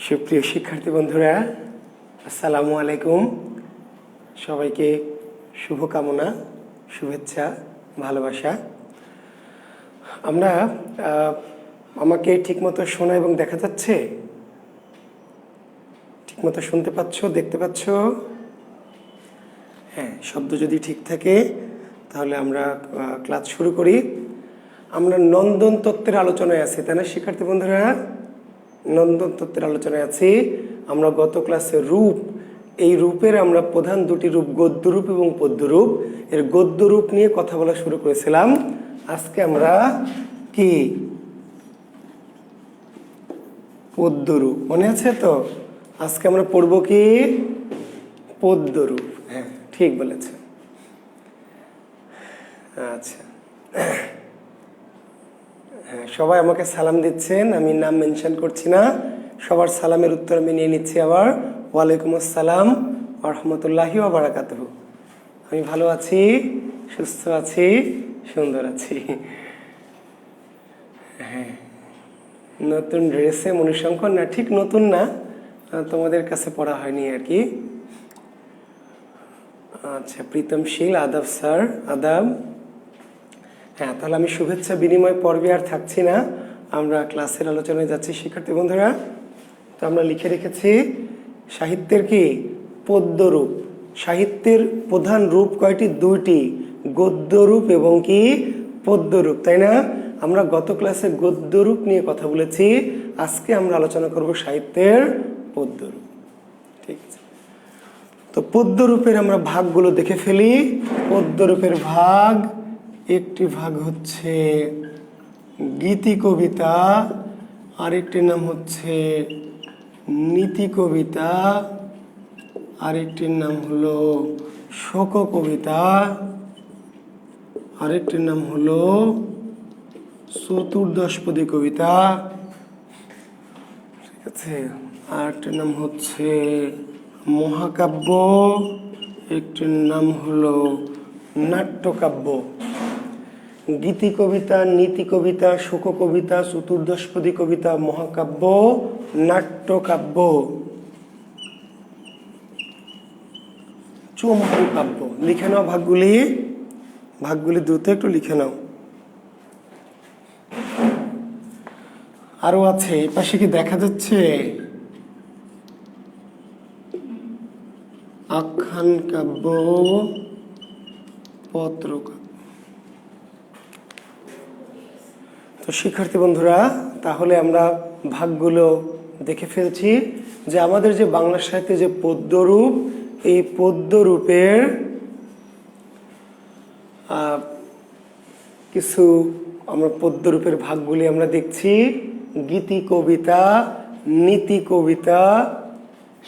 সুপ্রিয় শিক্ষার্থী বন্ধুরা, আসসালামু আলাইকুম। সবাইকে শুভকামনা, শুভেচ্ছা, ভালোবাসা। আমরা আমাকে ঠিকমতো শোনা এবং দেখা যাচ্ছে? ঠিকমতো শুনতে পাচ্ছ, দেখতে পাচ্ছ? হ্যাঁ, শব্দ যদি ঠিক থাকে তাহলে আমরা ক্লাস শুরু করি। আমরা নন্দন তত্ত্বের আলোচনায় আছি, তাই না শিক্ষার্থী বন্ধুরা? নন্দন তত্ত্বের আলোচনায় আছি। আমরা গত ক্লাসে রূপ, এই রূপের আমরা প্রধান দুটি রূপ, গদ্য রূপ এবং পদ্য রূপ, এর গদ্য রূপ নিয়ে কথা বলা শুরু করেছিলাম। আজকে আমরা কি পদ্য রূপ, মনে আছে তো? আজকে আমরা পড়ব কি পদ্য রূপ। হ্যাঁ, ঠিক বলেছে। আচ্ছা, হ্যাঁ, সবাই আমাকে সালাম দিচ্ছেন, আমি নাম মেনশন করছি না। সবার সালামের উত্তর আমি নিয়ে নিচ্ছি আবার। ওয়ালাইকুম আসসালাম ওয়া রাহমাতুল্লাহি ওয়া বারাকাতুহু। আমি ভালো আছি, সুস্থ আছি, সুন্দর আছি। হ্যাঁ, নতুন ড্রেসে মনুষ্যঙ্কর না, ঠিক নতুন না, তোমাদের কাছে পড়া হয়নি আর কি। আচ্ছা, প্রীতমশীল, আদাব স্যার, আদাব। হ্যাঁ, তাহলে আমি শুভেচ্ছা বিনিময় পর্বে আর থাকছি না, আমরা ক্লাসের আলোচনায় যাচ্ছি শিক্ষার্থী বন্ধুরা। তো আমরা লিখে রেখেছি সাহিত্যের কি পদ্য রূপ। সাহিত্যের প্রধান রূপ কয়টি? দুইটি, গদ্য রূপ এবং কি পদ্য রূপ, তাই না? আমরা গত ক্লাসে গদ্য রূপ নিয়ে কথা বলেছি, আজকে আমরা আলোচনা করব সাহিত্যের পদ্য রূপ। ঠিক আছে, তো পদ্য রূপের আমরা ভাগগুলো দেখে ফেলি। পদ্য রূপের ভাগ, একটি ভাগ হচ্ছে গীতি কবিতা, আরেকটির নাম হচ্ছে নীতি কবিতা, আরেকটির নাম হলো শোক কবিতা, আরেকটির নাম হলো চতুর্দশপদী কবিতা, ঠিক আছে, আরেকটির নাম হচ্ছে মহাকাব্য, একটির নাম হলো নাট্যকাব্য। গীতি কবিতা, নীতি কবিতা, শোক কবিতা, চতুর্দশপদী কবিতা, মহাকাব্য, নাট্যকাব্য, চম্পু কাব্য। লিখে নাও ভাগগুলি, ভাগগুলি দ্রুত একটু লিখে নাও। আরো আছে, এই পাশে কি দেখা যাচ্ছে? আখ্যান কাব্য, পত্র কাব্য। তো শিক্ষার্থী বন্ধুরা, তাহলে আমরা ভাগগুলো দেখে ফেলছি যে আমাদের যে বাংলা সাহিত্যে যে পদ্যরূপ, এই পদ্যরূপের কিছু আমরা পদ্যরূপের ভাগগুলি আমরা দেখছি। গীতি কবিতা, নীতি কবিতা,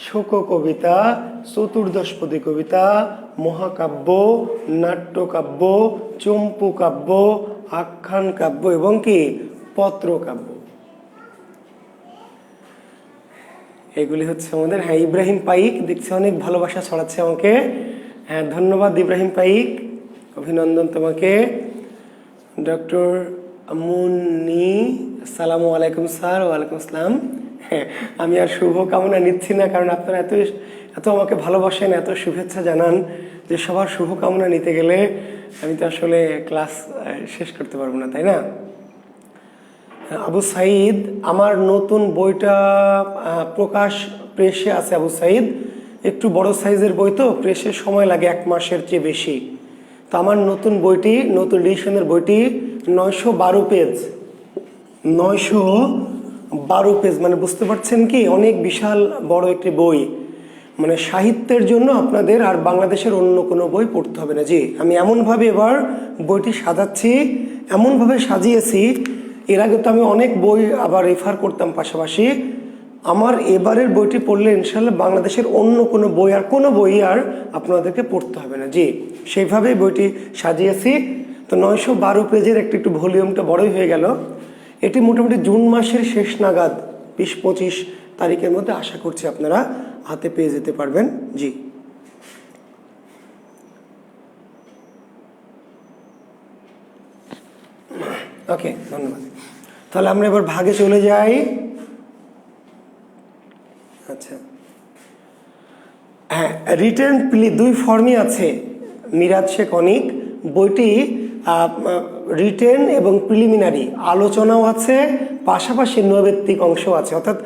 শোক কবিতা, চতুর্দশপদী কবিতা, মহাকাব্য, নাট্যকাব্য, চম্পু কাব্য, আখ্যান কাব্য এবং কি পত্র কাব্য। এগুলি হচ্ছে আমাদের। হ্যাঁ, ইব্রাহিম পাইক দেখছি অনেক ভালোবাসা ছড়াচ্ছে আমাকে। হ্যাঁ, ধন্যবাদ ইব্রাহিম পাইক, অভিনন্দন তোমাকে। ডক্টর মুন্নি, আসসালামু আলাইকুম স্যার। ওয়ালাইকুম আসসালাম। হ্যাঁ, আমি আর শুভকামনা নিচ্ছি না, কারণ আপনারা এত আমাকে ভালোবাসেন, এত শুভেচ্ছা জানান, যে সবার শুভকামনা নিতে গেলে আমি তো আসলে ক্লাস শেষ করতে পারবো না, তাই না? আবু সাইদ, আমার নতুন বইটা প্রকাশ প্রেসে আছে। আবু সাইদ, একটু বড় সাইজের বই তো, প্রেসের সময় লাগে 1 মাসের চেয়ে বেশি। তো আমার নতুন বইটি, নতুন এডিশনের বইটি 912 পেজ। 912 পেজ, মানে বুঝতে পারছেন কি অনেক বিশাল বড় একটি বই। মানে সাহিত্যের জন্য আপনাদের আর বাংলাদেশের অন্য কোনো বই পড়তে হবে না। জি, আমি এমনভাবে এবার বইটি সাজাচ্ছি, এমনভাবে সাজিয়েছি, এর আগে তো আমি অনেক বই আবার রেফার করতাম পাশাপাশি। আমার এবারের বইটি পড়লে ইনশাল্লাহ বাংলাদেশের অন্য কোনো বই আর কোনো বই আর আপনাদেরকে পড়তে হবে না। জি, সেইভাবেই বইটি সাজিয়েছি। তো 912 পেজের একটু ভলিউমটা বড়ই হয়ে গেল। এটি মোটামুটি জুন মাসের শেষ নাগাদ 20-25 তারিখের মধ্যে আশা করছি আপনারা হাতে পেয়ে যেতে পারবেন। জি, ওকে, ধন্যবাদ। তাহলে আমরা এবার ভাগে চলে যাই। আচ্ছা, হ্যাঁ, রিটেন প্লি দুই ফর্মই আছে। মিরাজ শেখ অনিক বইটি রিটেন এবং প্রিলিমিনারি আলোচনাও আছে, পাশাপাশি নৈবেত্তিক অংশ আছে। অর্থাৎ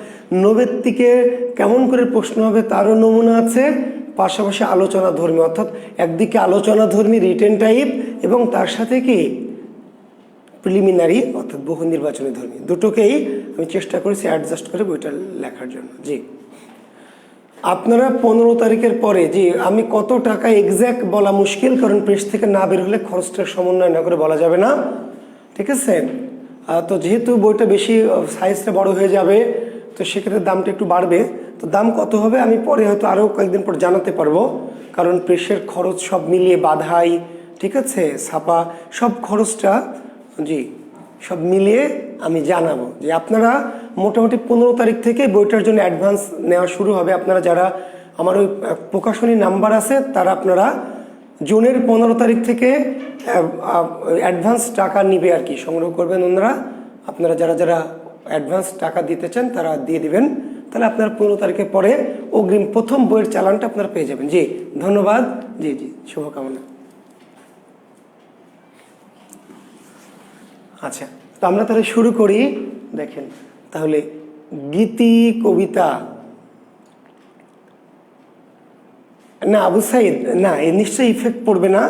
নৈবেত্তিকে কেমন করে প্রশ্ন হবে তারও নমুনা আছে, পাশাপাশি আলোচনা ধর্মী, অর্থাৎ একদিকে আলোচনা ধর্মী রিটেন টাইপ এবং তার সাথে কি প্রিলিমিনারি অর্থাৎ বহু নির্বাচনী ধর্মী, দুটোকেই আমি চেষ্টা করেছি অ্যাডজাস্ট করে বইটা লেখার জন্য। জি, আপনারা 15 তারিখের পরে, যে আমি কত টাকা এক্স্যাক্ট বলা মুশকিল, কারণ প্রেস থেকে না বের হলে খরচটার সমন্বয় না করে বলা যাবে না, ঠিক আছে? তো যেহেতু বইটা বেশি সাইজটা বড় হয়ে যাবে, তো সেক্ষেত্রে দামটা একটু বাড়বে। তো দাম কত হবে আমি পরে হয়তো আরও কয়েকদিন পর জানাতে পারবো, কারণ প্রেসের খরচ সব মিলিয়ে বাধাই, ঠিক আছে, ছাপা সব খরচটা, জি সব মিলিয়ে আমি জানাবো। যে আপনারা মোটামুটি 15 তারিখ থেকে বইটার জন্য অ্যাডভান্স নেওয়া শুরু হবে। আপনারা যারা আমার ওই প্রকাশনী নাম্বার আছে তারা আপনারা জুনের 15 তারিখ থেকে অ্যাডভান্স টাকা নিবে আর কি, সংগ্রহ করবেন ওনারা। আপনারা যারা যারা অ্যাডভান্স টাকা দিতে চান তারা দিয়ে দিবেন, তাহলে আপনারা 15 তারিখের পরে অগ্রিম প্রথম বইয়ের চালানটা আপনারা পেয়ে যাবেন। জি ধন্যবাদ, জি জি শুভকামনা। আচ্ছা, তো আমরা তাহলে শুরু করি। দেখেন তাহলে গীতি কবিতা, না আবু সাইদ, না এ নিশ্চয়ই ইফেক্ট পড়বে না।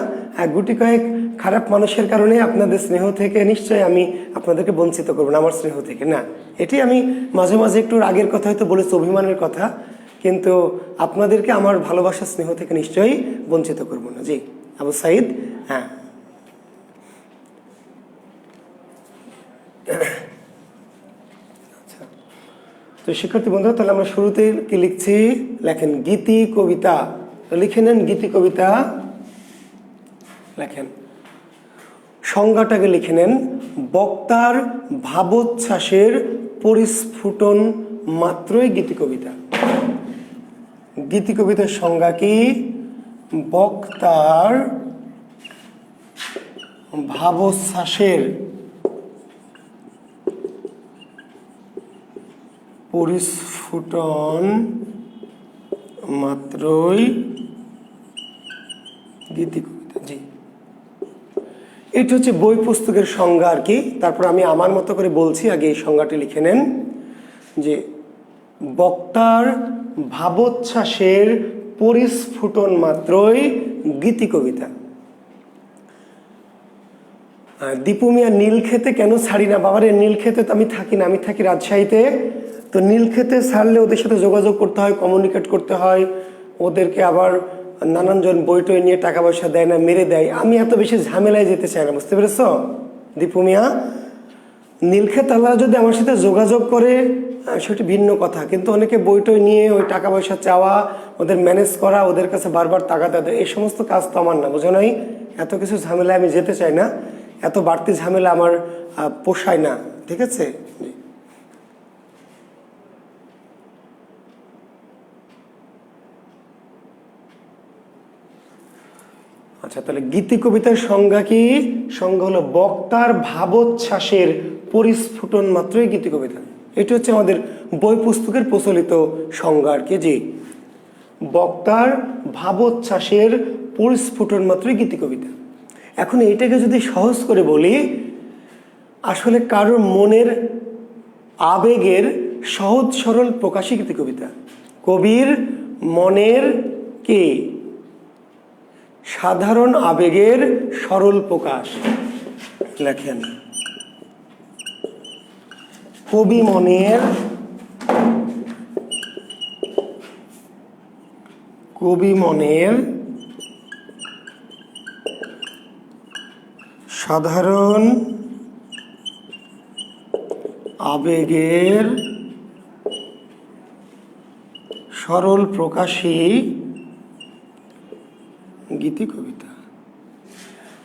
গুটি কয়েক খারাপ মানুষের কারণে আপনাদের স্নেহ থেকে নিশ্চয়ই আমি আপনাদেরকে বঞ্চিত করবো না, আমার স্নেহ থেকে না। এটি আমি মাঝে মাঝে একটু আগের কথা হয়তো বলেছি, অভিমানের কথা, কিন্তু আপনাদেরকে আমার ভালোবাসা স্নেহ থেকে নিশ্চয়ই বঞ্চিত করবো না। জি আবু সাইদ, হ্যাঁ। আচ্ছা, তো শিক্ষার্থী বন্ধুরা, তাহলে আমরা শুরুতে কি লিখছি, লেখেন গীতি কবিতা। লিখে নেন গীতি কবিতা, লেখেন। সংজ্ঞাটাকে লিখে নেন, বক্তার ভাবোচ্ছ্বাসের পরিস্ফুটন মাত্রই গীতি কবিতা। গীতি কবিতার সংজ্ঞা কি? বক্তার ভাবোচ্ছ্বাসের পরিস্ফুটন মাত্রই গীতি কবিতা। জি, এটা হচ্ছে বই পুস্তকের সংজ্ঞা আর কি। তারপর আমি আমার মতো করে বলছি, আগে এই সংজ্ঞাটি লিখে নেন, যে বক্তার ভাবোচ্ছ্বাসের পরিস্ফুটন মাত্রই গীতি কবিতা। দীপু মিয়া, নীলক্ষেতে কেন ছাড়ি না? বাবারে নীলক্ষেতে তো আমি থাকি না, আমি থাকি রাজশাহীতে। তো নীলক্ষেতে ছাড়লে ওদের সাথে যোগাযোগ করতে হয়, কমিউনিকেট করতে হয়, ওদেরকে আবার নানানজন বই টই নিয়ে টাকা পয়সা দেয় না, মেরে দেয়। আমি এত বেশি ঝামেলায় যেতে চাই না, বুঝতে পেরেছ দীপু মিয়া? নীলক্ষেত আল্লাহ যদি আমার সাথে যোগাযোগ করে সেটি ভিন্ন কথা, কিন্তু অনেকে বই টই নিয়ে ওই টাকা পয়সা চাওয়া, ওদের ম্যানেজ করা, ওদের কাছে বারবার টাকা দেওয়া, এই সমস্ত কাজ তো আমার না, বুঝো নাই? এত কিছু ঝামেলায় আমি যেতে চাই না, এত বাড়তি ঝামেলা আমার পোষায় না, ঠিক আছে? আচ্ছা, তাহলে গীতি কবিতার সংজ্ঞা কি? সংজ্ঞা হলো বক্তার ভাবোচ্ছ্বাসের পরিস্ফুটন মাত্রই গীতি কবিতা। এটা হচ্ছে আমাদের বই পুস্তকের প্রচলিত সংজ্ঞা আর কি। জি, বক্তার ভাবোচ্ছ্বাসের পরিস্ফুটন মাত্রই গীতি কবিতা। এখন এইটাকে যদি সহজ করে বলি, আসলে কারোর মনের আবেগের সহজ সরল প্রকাশই গীতি কবিতা। কবির মনের কি সাধারণ আবেগের সরল প্রকাশ। লেখেন, কবি মনের সাধারণ আবেগের সরল প্রকাশই গীতি কবিতা।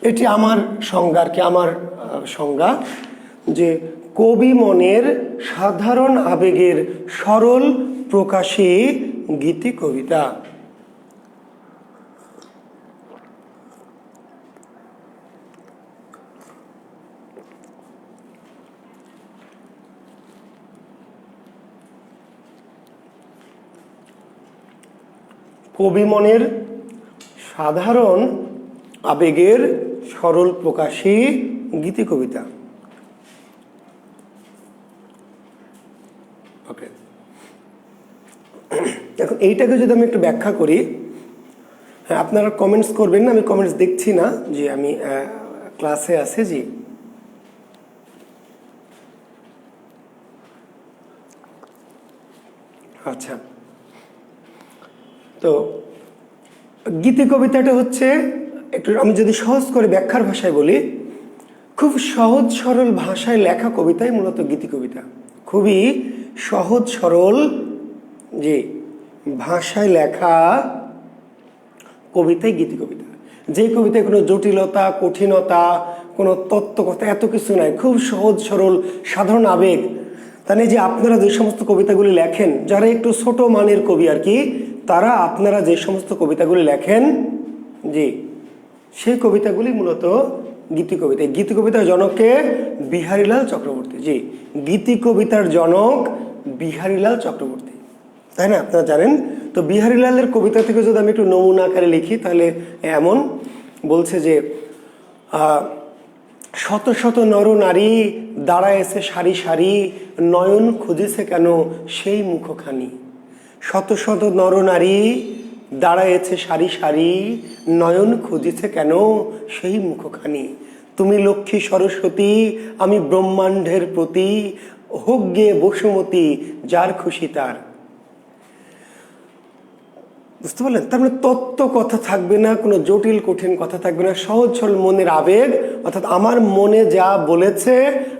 এটি আমার সংজ্ঞা আর কি, আমার সংজ্ঞা, যে কবি মনের সাধারণ আবেগের সরল প্রকাশই গীতি কবিতা। কবি মনের সাধারণ আবেগের সরল প্রকাশী গীতি কবিতা। ওকে, এখন এইটাকে যদি আমি একটু ব্যাখ্যা করি, হ্যাঁ আপনারা কমেন্টস করবেন না, আমি কমেন্টস দেখছি না, যে আমি ক্লাসে আছি। জি, আচ্ছা, তো গীতি কবিতাটা হচ্ছে একটু, আমি যদি সহজ করে ব্যাখ্যার ভাষায় বলি, খুব সহজ সরল ভাষায় লেখা কবিতাই মূলত গীতি কবিতা। খুবই সহজ সরল যে ভাষায় লেখা কবিতাই গীতি কবিতা। যে কবিতায় কোনো জটিলতা, কঠিনতা, কোনো তত্ত্বকথা এত কিছু নাই, খুব সহজ সরল সাধারণ আবেগ। তাহলে যে আপনারা যে সমস্ত কবিতাগুলি লেখেন, যারা একটু ছোট মানের কবি আর কি, তারা আপনারা যে সমস্ত কবিতাগুলি লেখেন, জি সেই কবিতাগুলি মূলত গীতি কবিতা। গীতি কবিতার জনককে বিহারীলাল চক্রবর্তী। জি, গীতি কবিতার জনক বিহারীলাল চক্রবর্তী, তাই না? আপনারা জানেন। তো বিহারীলালের কবিতা থেকে যদি আমি একটু নমুনা আকারে লিখি, তাহলে এমন বলছে যে শত শত নর নারী দাঁড়ায়েছে সারি সারি, নয়ন খুঁজেছে কেন সেই মুখখানি। শত শত নর নারী দাঁড়ায়েছে সারি সারি, নয়ন খুঁজেছে কেন সেই মুখখানি। তুমি লক্ষ্মী সরস্বতী, আমি ব্রহ্মাণ্ডের প্রতি, হোক গে বসুমতী যার খুশি তার। বুঝতে পারলেন? তার মানে তত্ত্ব কথা থাকবে না, কোনো জটিল কঠিন কথা থাকবে না, সহজ সরল মনের আবেগ, অর্থাৎ আমার মনে যা বলেছে,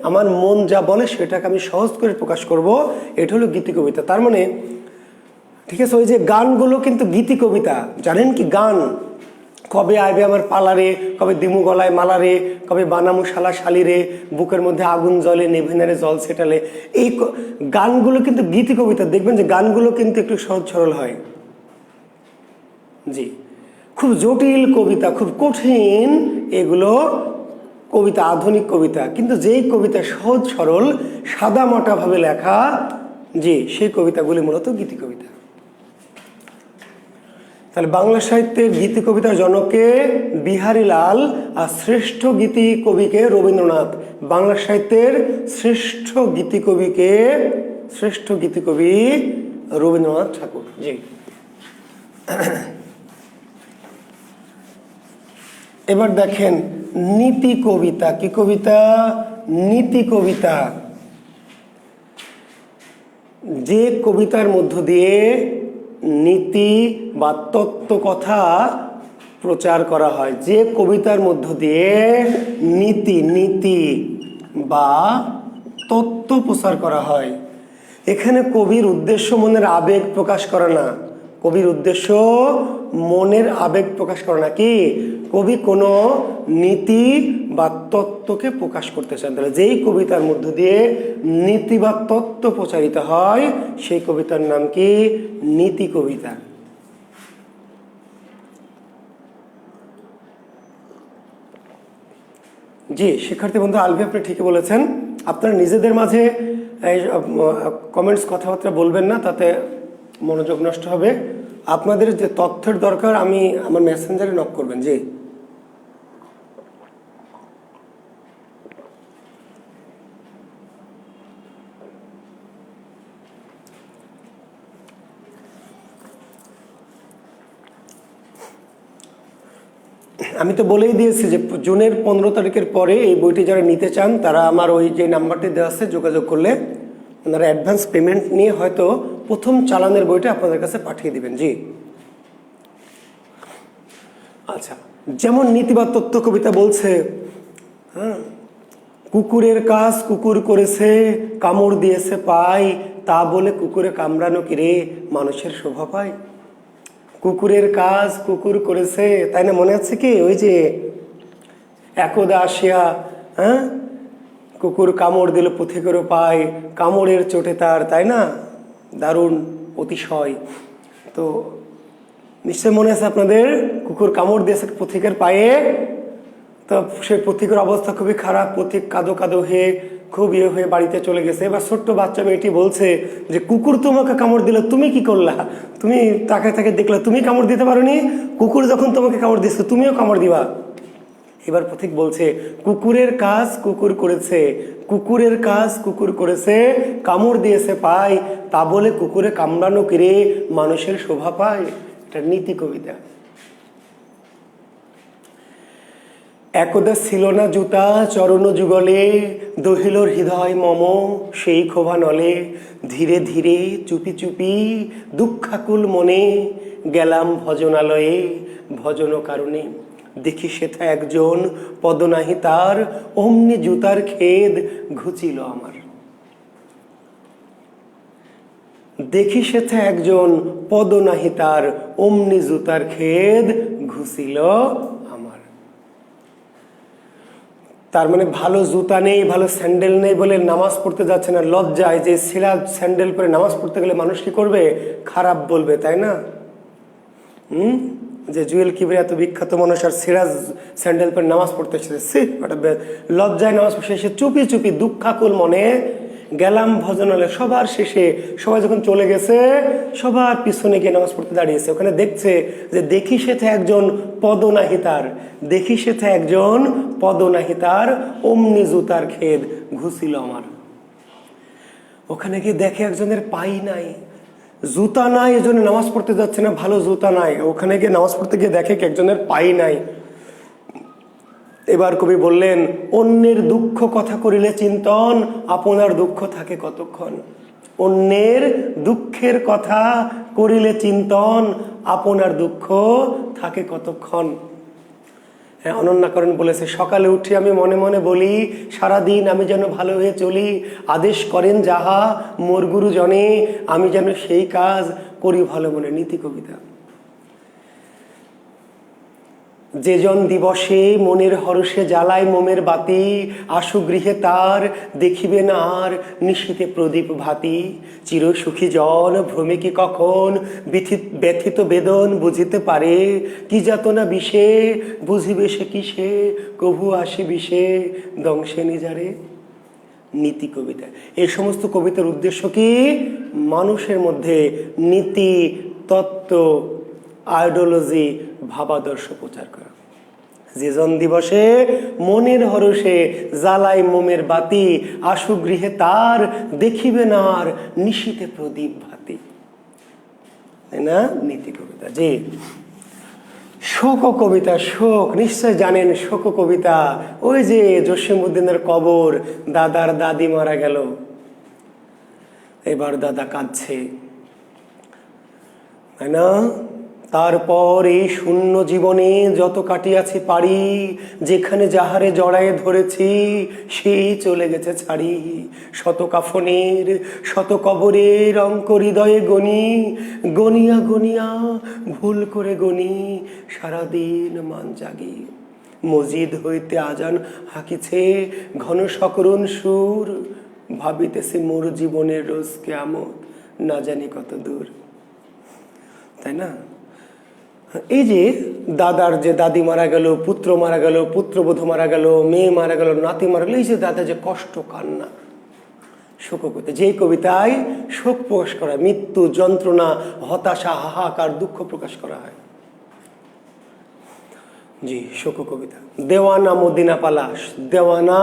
আমার মন যা বলে সেটাকে আমি সহজ করে প্রকাশ করব, এটা হলো গীতি কবিতা। তার মানে ঠিক আছে, ওই যে গানগুলো কিন্তু গীতি কবিতা। জানেন কি গান? কবে আইবে আমার পালারে, কবে দিমু গলায় মালারে, কবে বানামু শালা শালিরে, বুকের মধ্যে আগুন জ্বলে নেভেনারে জল ছেটালে, এই গানগুলো কিন্তু গীতি কবিতা। দেখবেন যে গানগুলো কিন্তু একটু সহজ সরল হয়। জি, খুব জটিল কবিতা, খুব কঠিন এগুলো কবিতা, আধুনিক কবিতা। কিন্তু যেই কবিতা সহজ সরল সাদামাটা ভাবে লেখা, জি সেই কবিতাগুলি মূলত গীতি কবিতা। তাহলে বাংলা সাহিত্যের গীতি কবিতার জনককে বিহারীলাল, আর শ্রেষ্ঠ গীতি কবিকে রবীন্দ্রনাথ। বাংলা সাহিত্যের শ্রেষ্ঠ গীতি কবি রবীন্দ্রনাথ ঠাকুর। জি, এবার দেখেন নীতি কবিতা। কি কবিতা? নীতি কবিতা। যে কবিতার মধ্য দিয়ে নীতি বা তত্ত্ব কথা প্রচার করা হয়, যে কবিতার মধ্য দিয়ে নীতি বা তত্ত্ব প্রচার করা হয়। এখানে কবির উদ্দেশ্য মনের আবেগ প্রকাশ করা না, কবির উদ্দেশ্য মনের আবেগ প্রকাশ করা না। কি? কবি কোনো নীতি বা তত্ত্বকে প্রকাশ করতে চান। তাহলে যেই কবিতার মধ্য দিয়ে নীতি বা তত্ত্ব প্রচারিত হয়, সেই কবিতার নাম কি? নীতি কবিতা। জি শিক্ষার্থী বন্ধু, আলভি আপনি ঠিকই বলেছেন। আপনারা নিজেদের মাঝে কমেন্টস কথাবার্তা বলবেন না, তাতে মনোযোগ নষ্ট হবে। আপনাদের যে তথ্যের দরকার আমি আমার মেসেঞ্জারে নক করবেন। জি, আমি তো বলেই দিয়েছি যে জুনের 15 তারিখের পরে এই বইটি যারা নিতে চান তারা আমার ওই যে নাম্বারটি দেওয়া আছে যোগাযোগ করলে ওনারা অ্যাডভান্স পেমেন্ট নিয়ে হয়তো প্রথম চালানের বইটা আপনাদের কাছে পাঠিয়ে দিবেন। জি, আচ্ছা, যেমন নীতি বা তত্ত্ব কবিতা বলছে, হ্যাঁ, কুকুরের কাজ কুকুর করেছে, কামড় দিয়েছে পায়, তা বলে কুকুরে কামড়ানো কিরে মানুষের শোভা পায়। কুকুরের কাজ কুকুর করেছে, তাই না? মনে আছে কি ওই যে একদা আসিয়া, হ্যাঁ, কুকুর কামড় দিল পথিকেরও পায়, কামড়ের চোটে তার, তাই না, দারুণ অতিশয়। তো নিশ্চয় মনে আছে আপনাদের, কুকুর কামড় দিয়েছে পথিকের পায়ে, তো সেই পথিকের অবস্থা খুবই খারাপ, পথিক কাঁদো কাঁদো হয়ে খুব ইয়ে হয়ে বাড়িতে চলে গেছে। এবার ছোট্ট বাচ্চা মেয়েটি বলছে যে কুকুর তোমাকে কামড় দিল, তুমি কি করলা? তুমি তাকে তাকে দেখলা, তুমি কামড় দিতে পারোনি? কুকুর যখন তোমাকে কামড় দিচ্ছে তুমিও কামড় দিবা? এবার পথিক বলছে কুকুরের কাজ কুকুর করেছে, কুকুরের কাজ কুকুর করেছে, কামড় দিয়েছে পায়, তা বলে কুকুরে কামড়ানো কিরে মানুষের শোভা পায়? এটা নীতি কবিতা। একদা ছিল না জুতা চরণ যুগলে, দহিল হৃদয় মম সেই ক্ষোভা নলে, ধীরে ধীরে চুপি চুপি দুঃখাকুল মনে, গেলাম ভজনালয়ে ভজন কারণে, দেখি সেথা একজন পদ নাহি তার, অমনি জুতার খেদ ঘুচিল আমার। দেখি সেথা একজন পদ নাহি তার, অমনি জুতার খেদ ঘুচিল আমার। তার মানে ভালো জুতা নেই, ভালো স্যান্ডেল নেই বলে নামাজ পড়তে যাচ্ছে না, লজ্জায় যে ছেঁড়া স্যান্ডেল পরে নামাজ পড়তে গেলে মানুষ কি করবে? খারাপ বলবে, তাই না? যে জুয়েল কিবরিয়া এত বিখ্যাত মানুষ আর ছেঁড়া স্যান্ডেল পরে নামাজ পড়তে এসেছে, লজ্জায় নামাজ পড়ছে, সে চুপি চুপি দুঃখাকুল মনে গেলাম ভজনালয়ে। সবার শেষে সবাই যখন চলে গেছে, সবার পিছনে গিয়ে নামাজ পড়তে দাঁড়িয়েছে। ওখানে দেখছে যে দেখি সেথা একজন পদনাহিতার, দেখি সেথা একজন পদনাহিতার, অমনি জুতার খেদ ঘুচিল আমার। ওখানে গিয়ে দেখে একজনের পাই নাই, জুতা নাই, এজন্য নামাজ পড়তে যাচ্ছে না, ভালো জুতা নাই। ওখানে গিয়ে নামাজ পড়তে গিয়ে দেখে একজনের পাই নাই। এবার কবি বললেন অন্যের দুঃখ কথা করিলে চিন্তন, আপনার দুঃখ থাকে কতক্ষণ। অন্যের দুঃখের কথা করিলে চিন্তন, আপনার দুঃখ থাকে কতক্ষণ। হ্যাঁ, অনন্যাকরণ বলেছে সকালে উঠে আমি মনে মনে বলি, সারাদিন আমি যেন ভালো হয়ে চলি, আদেশ করেন যাহা মোর গুরুজনে, আমি যেন সেই কাজ করি ভালো মনে। নীতি কবিতা। যে জন দিবসে মনের হরষে জ্বালায় মোমের বাতি, আশু গৃহে তার দেখিবে না আর নিশীথে প্রদীপ ভাতি। চির সুখী জন ভ্রমে কি কখন ব্যথিত বেদন বুঝিতে পারে, কি যাতনা বিষে বুঝিবে সে কিসে, কভু আসি বিষে দংশে নিজারে। নীতি কবিতা। এই সমস্ত কবিতার উদ্দেশ্য কি? মানুষের মধ্যে নীতি, তত্ত্ব, আইডিওলজি, ভাবাদর্শ প্রচার করা। যে জন দিবসে মনের হরষে জ্বালায় মোমের বাতি, আশু গৃহে তার দেখিবে না আর নিশীথে প্রদীপ ভাতি। তাই না? নীতি কবিতা। জি, শোক কবিতা। শোক নিশ্চয় জানেন, শোক কবিতা। ওই যে জসীমউদ্দিনের কবর, দাদার দাদি মারা গেল, এবার দাদা কাঁদছে, তাই না? তারপর এই শূন্য জীবনে যত কাটিয়াছি পারি, যেখানে যাহারে জড়ায়ে ধরেছি সেই চলে গেছে ছাড়ি। শত কাফনের শত কবরের অঙ্ক হৃদয়ে গনি, গনিয়া গনিয়া ভুল করে গনি, সারাদিন মান জাগি। মসজিদ হইতে আজান হাকিছে ঘন সকরুণ সুর, ভাবিতেছি মোর জীবনের রোজ কিয়ামত না জানি কত দূর। তাই না? এই যে দাদার যে দাদি মারা গেল, পুত্র মারা গেল, পুত্রবধূ মারা গেল, মেয়ে মারা গেল, নাতি মারা গেল, এই যে দাদা যে কষ্ট কান্না, শোক কবিতা। যেই কবিতায় শোক প্রকাশ করা, মৃত্যু, যন্ত্রণা, হতাশা, হাহাকার, দুঃখ প্রকাশ করা হয়। জি, শোক কবিতা। দেওয়ানা মদিনা পালাস, দেওয়ানা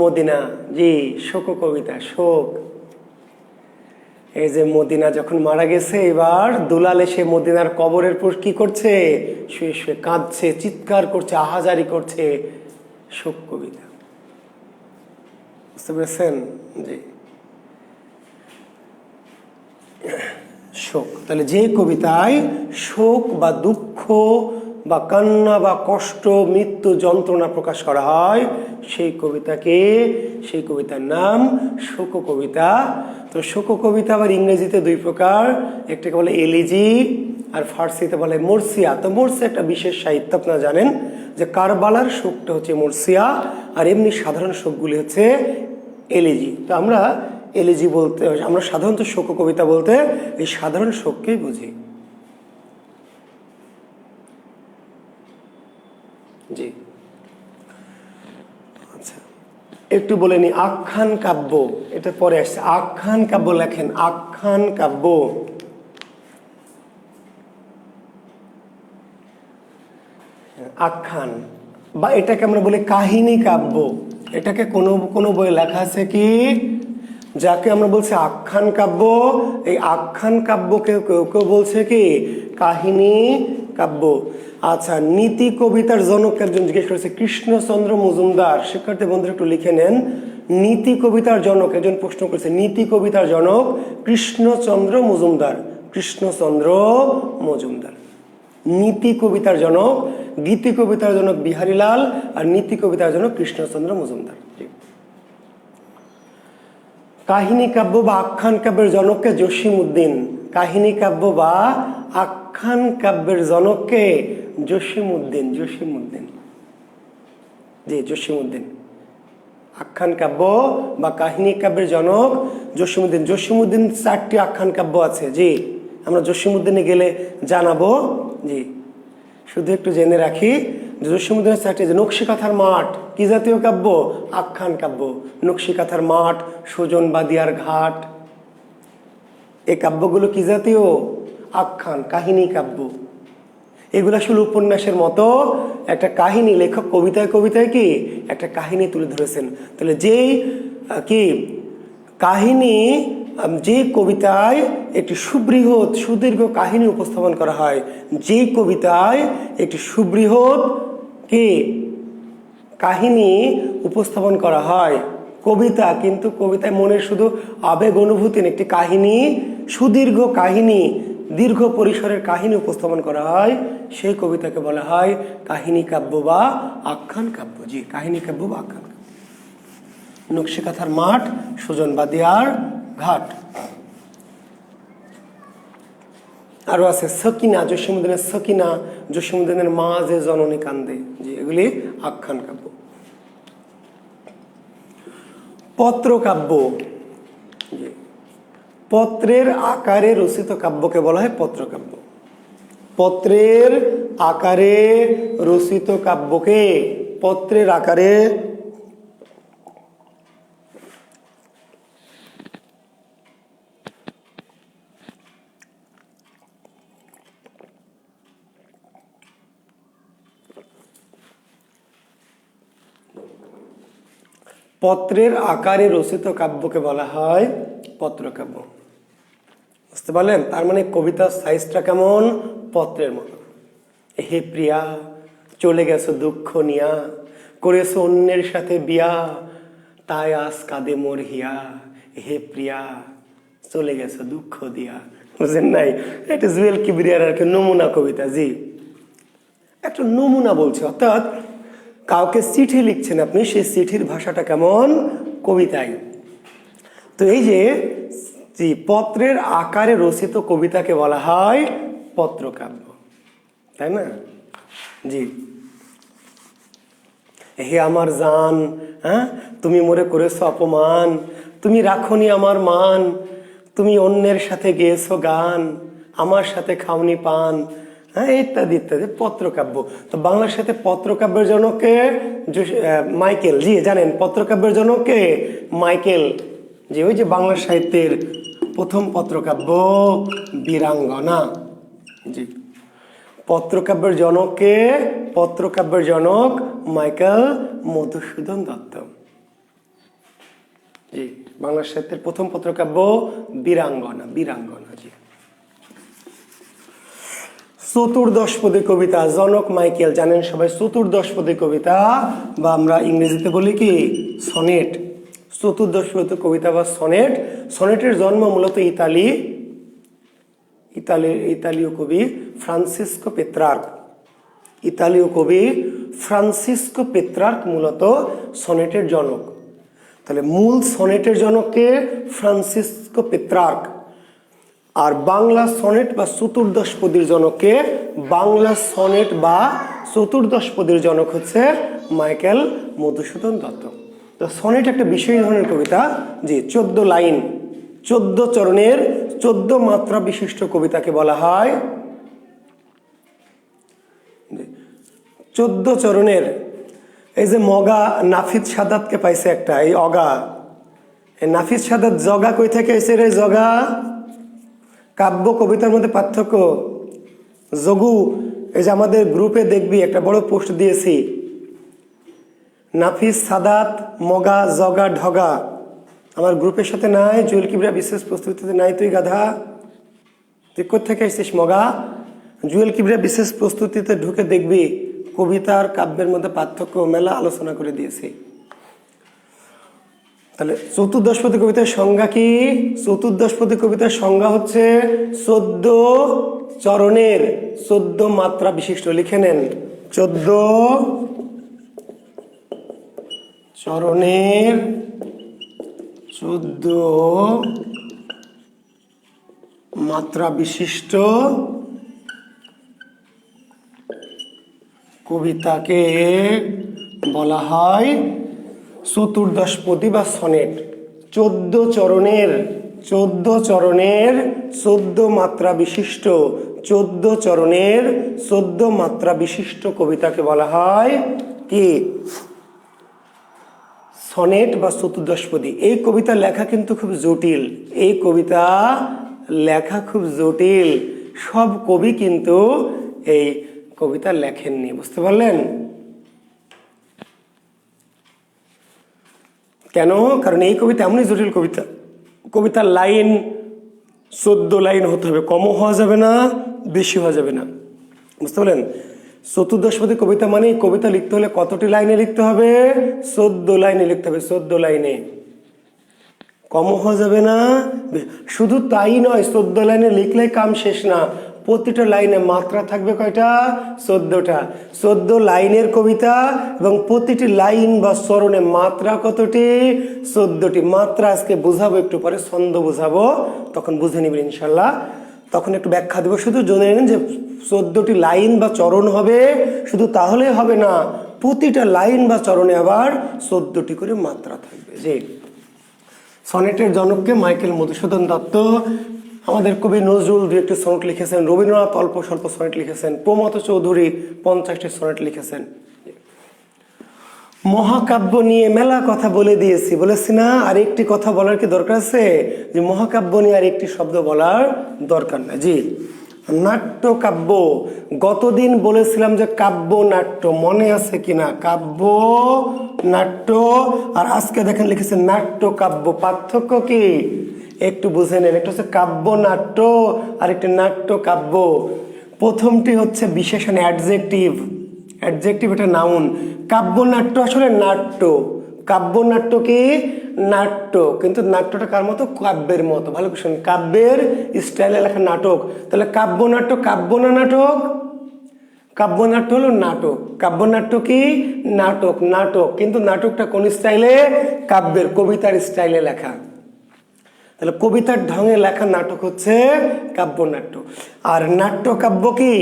মদিনা। জি, শোক কবিতা। শোক। এই যে মদিনা যখন মারা গেছে, এবার দুলাল এসে মদিনার কবরের পর কি করছে? শুয়ে শুয়ে কাঁদছে, চিৎকার করছে, আহাজারি করছে। শোক কবিতা। বুঝতে পেরেছেন? জি, শোক। তাহলে যে কবিতায় শোক বা দুঃখ বা কান্না বা কষ্ট, মৃত্যু, যন্ত্রণা প্রকাশ করা হয়, সেই কবিতার নাম শোক কবিতা। তো শোক কবিতা আবার ইংরেজিতে দুই প্রকার, একটাকে বলে এলিজি আর ফার্সিতে বলে মরসিয়া। তো মরসিয়া একটা বিশেষ সাহিত্য, আপনারা জানেন যে কারবালার শোকটা হচ্ছে মরসিয়া, আর এমনি সাধারণ শোকগুলি হচ্ছে এলিজি। তো আমরা এলিজি বলতে, আমরা সাধারণত শোক কবিতা বলতে এই সাধারণ শোককেই বুঝি। জি, আচ্ছা। একটু বলে নি, আখ্যান কাব্য, এটা পরে আসছে। আখ্যান কাব্য লেখেন, আখ্যান কাব্য। আখ্যান বা এটাকে আমরা বলি কাহিনী কাব্য। এটাকে কোনো কোনো বইয়ে লেখা আছে কি, যাকে আমরা বলছি আখ্যান কাব্য, এই আখ্যান কাব্যকে কেউ কেউ বলছে কি কাহিনী কাব্য। আচ্ছা, নীতি কবিতার জনক একজন জিজ্ঞেস করেছে, কৃষ্ণচন্দ্র মজুমদার। শিক্ষার্থী বন্ধুরা একটু লিখে নেন, নীতি কবিতার জনক একজন প্রশ্ন করেছে, নীতি কবিতার জনক কৃষ্ণচন্দ্র মজুমদার। কৃষ্ণচন্দ্র মজুমদার নীতি কবিতার জনক, গীতি কবিতার জনক বিহারীলাল, আর নীতি কবিতার জনক কৃষ্ণচন্দ্র মজুমদার। কাহিনী কাব্য বা আখ্যান কাব্যের জনককে জসীমউদ্দিন। কাহিনী কাব্য বা আখ্যান কাব্যের জনককে জসীমউদ্দিন। জসীমউদ্দিন, জি জসীমউদ্দিন। আখ্যান কাব্য বা কাহিনী কাব্যের জনক জসীমউদ্দিন। জসীমউদ্দিন 4টি আখ্যান কাব্য আছে, জি আমরা জসীমউদ্দিনে গেলে জানাবো। জি শুধু একটু জেনে রাখি, জসীমউদ্দিনের 4টি, নকশিকাঁথার মাঠ কি জাতীয় কাব্য? আখ্যান কাব্য। নকশিকাঁথার মাঠ, সুজন বাদিয়ার ঘাট, এই কাব্যগুলো কি জাতীয়? আখ্যান, কাহিনী কাব্য। এগুলো আসলে উপন্যাসের মতো একটা কাহিনী, লেখক কবিতায় কবিতায় কি একটা কাহিনী তুলে ধরেছেন। তাহলে যেই কি কাহিনী, যে কবিতায় একটি সুবৃহৎ সুদীর্ঘ কাহিনী উপস্থাপন করা হয়, যে কবিতায় একটি সুবৃহৎ কি কাহিনী উপস্থাপন করা হয়, কবিতা কিন্তু কবিতায় মনের শুধু আবেগ অনুভূতি, একটি কাহিনী, সুদীর্ঘ কাহিনী, দীর্ঘ পরিসরের কাহিনী উপস্থাপন করা হয়, সেই কবিতাকে বলা হয় কাহিনী কাব্য বা আখ্যান কাব্য। জি কাহিনী কাব্য বা আখ্যান কাব্য। নকশিকাঁথার মাঠ, সুজন বাদিয়ার ঘাট। আরো আছে সকিনা, জসীমউদ্দিনের সকিনা, জসীমউদ্দিনের মা যে জননী কান্দে, জি এগুলি আখ্যান কাব্য। পত্র কাব্য, পত্রের আকারে রচিত কাব্যকে বলা হয় পত্র কাব্য। পত্রের আকারে রচিত কাব্যকে, পত্রের আকারে পত্রের আকারে রচিত কাব্যকে বলা হয় পত্রকাব্য। বুঝতে পারলেন? তার মানে কবিতার সাইজটা কেমন? পত্রের মতো। হে প্রিয়া, চলে গেছো দুঃখ নিয়া, করেছো অন্যের সাথে বিয়া, তাই আজ কাঁদে মোর হিয়া। হে প্রিয়া, চলে গেছো দুঃখ দিয়া। বুঝলেন নাই? এটা জুয়েল কিবরিয়ার একটা নমুনা কবিতা। জি একটা নমুনা বলছে, অর্থাৎ কাউকে চিঠি লিখছেন আপনি, সেই চিঠির ভাষাটা কেমন? কবিতায়। তো এই যে পত্রের আকারে রচিত কবিতাকে বলা হয় পত্রকাব্য, তাই না? জি হে আমার জান, হ্যাঁ তুমি মোরে করেছো অপমান, তুমি রাখনি আমার মান, তুমি অন্যের সাথে গেয়েছো গান, আমার সাথে খাওনি পান, হ্যাঁ ইত্যাদি ইত্যাদি। পত্রকাব্য। তো বাংলার সাথে পত্রকাব্যের জনককে মাইকেল। জি জানেন পত্রকাব্যের জনককে মাইকেল। যে ওই যে বাংলা সাহিত্যের প্রথম পত্রকাব্য বীরাঙ্গনা। জি পত্রকাব্যের জনককে, পত্রকাব্যের জনক মাইকেল মধুসূদন দত্ত। জি বাংলা সাহিত্যের প্রথম পত্রকাব্য বীরাঙ্গনা। বীরাঙ্গনা। জি চতুর্দশপদী কবিতা, জনক মাইকেল। জানেন সবাই চতুর্দশপদী কবিতা, বা আমরা ইংরেজিতে বলি কি সনেট। চতুর্দশপদী কবিতা বা সনেট। সনেটের জন্ম মূলত ইতালীয় কবি ফ্রান্সিসকো পেত্রার্ক। ইতালীয় কবি ফ্রান্সিসকো পেত্রার্ক মূলত সনেটের জনক। তাহলে মূল সনেটের জনককে ফ্রান্সিসকো পেত্রার্ক, আর বাংলা সনেট বা চতুর্দশপদীর জনককে, বাংলা সনেট বা চতুর্দশপদীর জনক হচ্ছে মাইকেল মধুসূদন দত্ত। তো সনেট একটা বিশেষ ধরনের কবিতা, যে 14 লাইন, 14 চরণের 14 মাত্রা বিশিষ্ট কবিতাকে বলা হয় 14 চরণের এই যে মগা নাফিস সাদাতকে পাইছে একটা, এই অগা, এই নাফিস সাদাত জগা কই থেকে এসে রে? জগা কাব্য কবিতার মধ্যে পার্থক্য। যোগু, এই যে আমাদের গ্রুপে দেখবি একটা বড় পোস্ট দিয়েছি, নাফিস সাদাত মগা জগা ঢগা। আমার গ্রুপের সাথে নাই, জুয়েল কিবরিয়া বিশেষ প্রস্তুতিতে নাই। তুই গাধা, তুই কোথেকে এসেছিস মগা? জুয়েল কিবরিয়া বিশেষ প্রস্তুতিতে ঢুকে দেখবি কবিতার কাব্যের মধ্যে পার্থক্য মেলা আলোচনা করে দিয়েছি। তাহলে চতুর্দশপদী কবিতার সংজ্ঞা কি? চতুর্দশপদী কবিতার সংজ্ঞা হচ্ছে 14 চরণের 14 মাত্রা বিশিষ্ট। লিখে নেন, 14 চরণের 14 মাত্রা বিশিষ্ট কবিতাকে বলা হয় চতুর্দশপদী বা সনেট। 14 চরণের 14 মাত্রা বিশিষ্ট, 14 চরণের 14 মাত্রা বিশিষ্ট কবিতাকে বলা হয় কি? সনেট বা চতুর্দশপদী। এই কবিতা লেখা কিন্তু খুব জটিল, এই কবিতা লেখা খুব জটিল। সব কবি কিন্তু এই কবিতা লেখেননি, বুঝতে পারলেন? কেন? কারণ এই কবিতা এমনই জটিল কবিতা, কবিতার লাইন 14 লাইন হতে হবে, কমও হওয়া যাবে না, বেশি হওয়া যাবে না, বুঝতে পারলেন? চতুর্দশপদী কবিতা মানে কবিতা লিখতে হলে কতটি লাইনে লিখতে হবে? 14 লাইনে লিখতে হবে, 14 লাইনে, কমও হওয়া যাবে না। শুধু তাই নয়, 14 লাইনে লিখলে কাম শেষ না, প্রতিটা লাইনে মাত্রা থাকবে কয়টা? 14টা। 14 লাইনের কবিতা এবং প্রতিটি লাইন বা চরণে মাত্রা কতটি? 14টি। মাত্রা আজকে বুঝাবো, একটু পরে ছন্দ বুঝাবো, তখন বুঝে নিবেন ইনশাল্লাহ, তখন একটু ব্যাখ্যা দেবো। শুধু জেনে নিন যে 14টি লাইন বা চরণ হবে, শুধু তাহলে হবে না, প্রতিটা লাইন বা চরণে আবার 14টি করে মাত্রা থাকবে। যে সনেটের জনককে মাইকেল মধুসূদন দত্ত, আমাদের কবি নজরুল 2-1টি সনেট লিখেছেন, রবীন্দ্রনাথ অল্প স্বল্প সনেট লিখেছেন, প্রমথ চৌধুরী 50টি সনেট লিখেছেন। মহাকাব্য নিয়ে মেলা কথা বলে দিয়েছি, বলেছি না? আর একটি কথা বলার কি দরকার আছে? যে মহাকাব্য নিয়ে আর একটি শব্দ বলার দরকার না। জি, নাট্যকাব্য। গতদিন বলেছিলাম যে কাব্য নাট্য, মনে আছে কিনা? কাব্য নাট্য, আর আজকে দেখেন লিখেছে নাট্যকাব্য। পার্থক্য কি একটু বুঝে নেন। একটা হচ্ছে কাব্য নাট্য আর একটি নাট্যকাব্য। প্রথমটি হচ্ছে বিশেষণ, অ্যাডজেক্টিভ, অ্যাডজেক্টিভ এটা নাউন। কাব্যনাট্য আসলে নাট্য, কাব্যনাট্য কি? নাট্য, কিন্তু নাট্যটা কার মতো? কাব্যের মতো। ভালো কোশ্চেন, কাব্যের স্টাইলে লেখা নাটক। তাহলে কাব্যনাট্য কাব্য না নাটক? কাব্যনাট্য হলো নাটক। কাব্যনাট্য কি? নাটক, নাটক, কিন্তু নাটকটা কোন স্টাইলে? কাব্যের, কবিতার স্টাইলে লেখা। তাহলে কবিতার ঢঙে লেখা নাটক হচ্ছে কাব্যনাট্য। আর নাট্যকাব্য কি?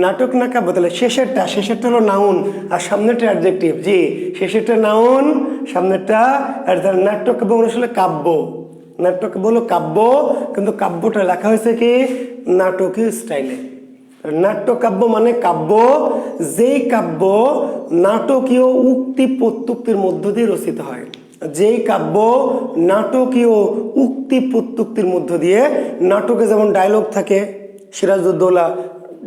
নাটক না কাব্য? তাহলে শেষেরটা হলো নাউন আর সামনেরটা অ্যাডজেক্টিভ। জি, শেষেরটা নাউন, সামনেরটা। আর তাহলে নাট্যকাব্য মানে আসলে কাব্য, নাট্যকাব্য হলো কাব্য, কিন্তু কাব্যটা লেখা হয়েছে কি? নাটকীয় স্টাইলে। নাট্যকাব্য মানে কাব্য, যেই কাব্য নাটকীয় উক্তি প্রত্যুক্তির মধ্য দিয়ে রচিত হয়। যেই কাব্য নাটকীয় উক্তি প্রত্যুক্তির মধ্য দিয়ে, নাটকে যেমন ডায়লগ থাকে, সিরাজউদ্দৌলা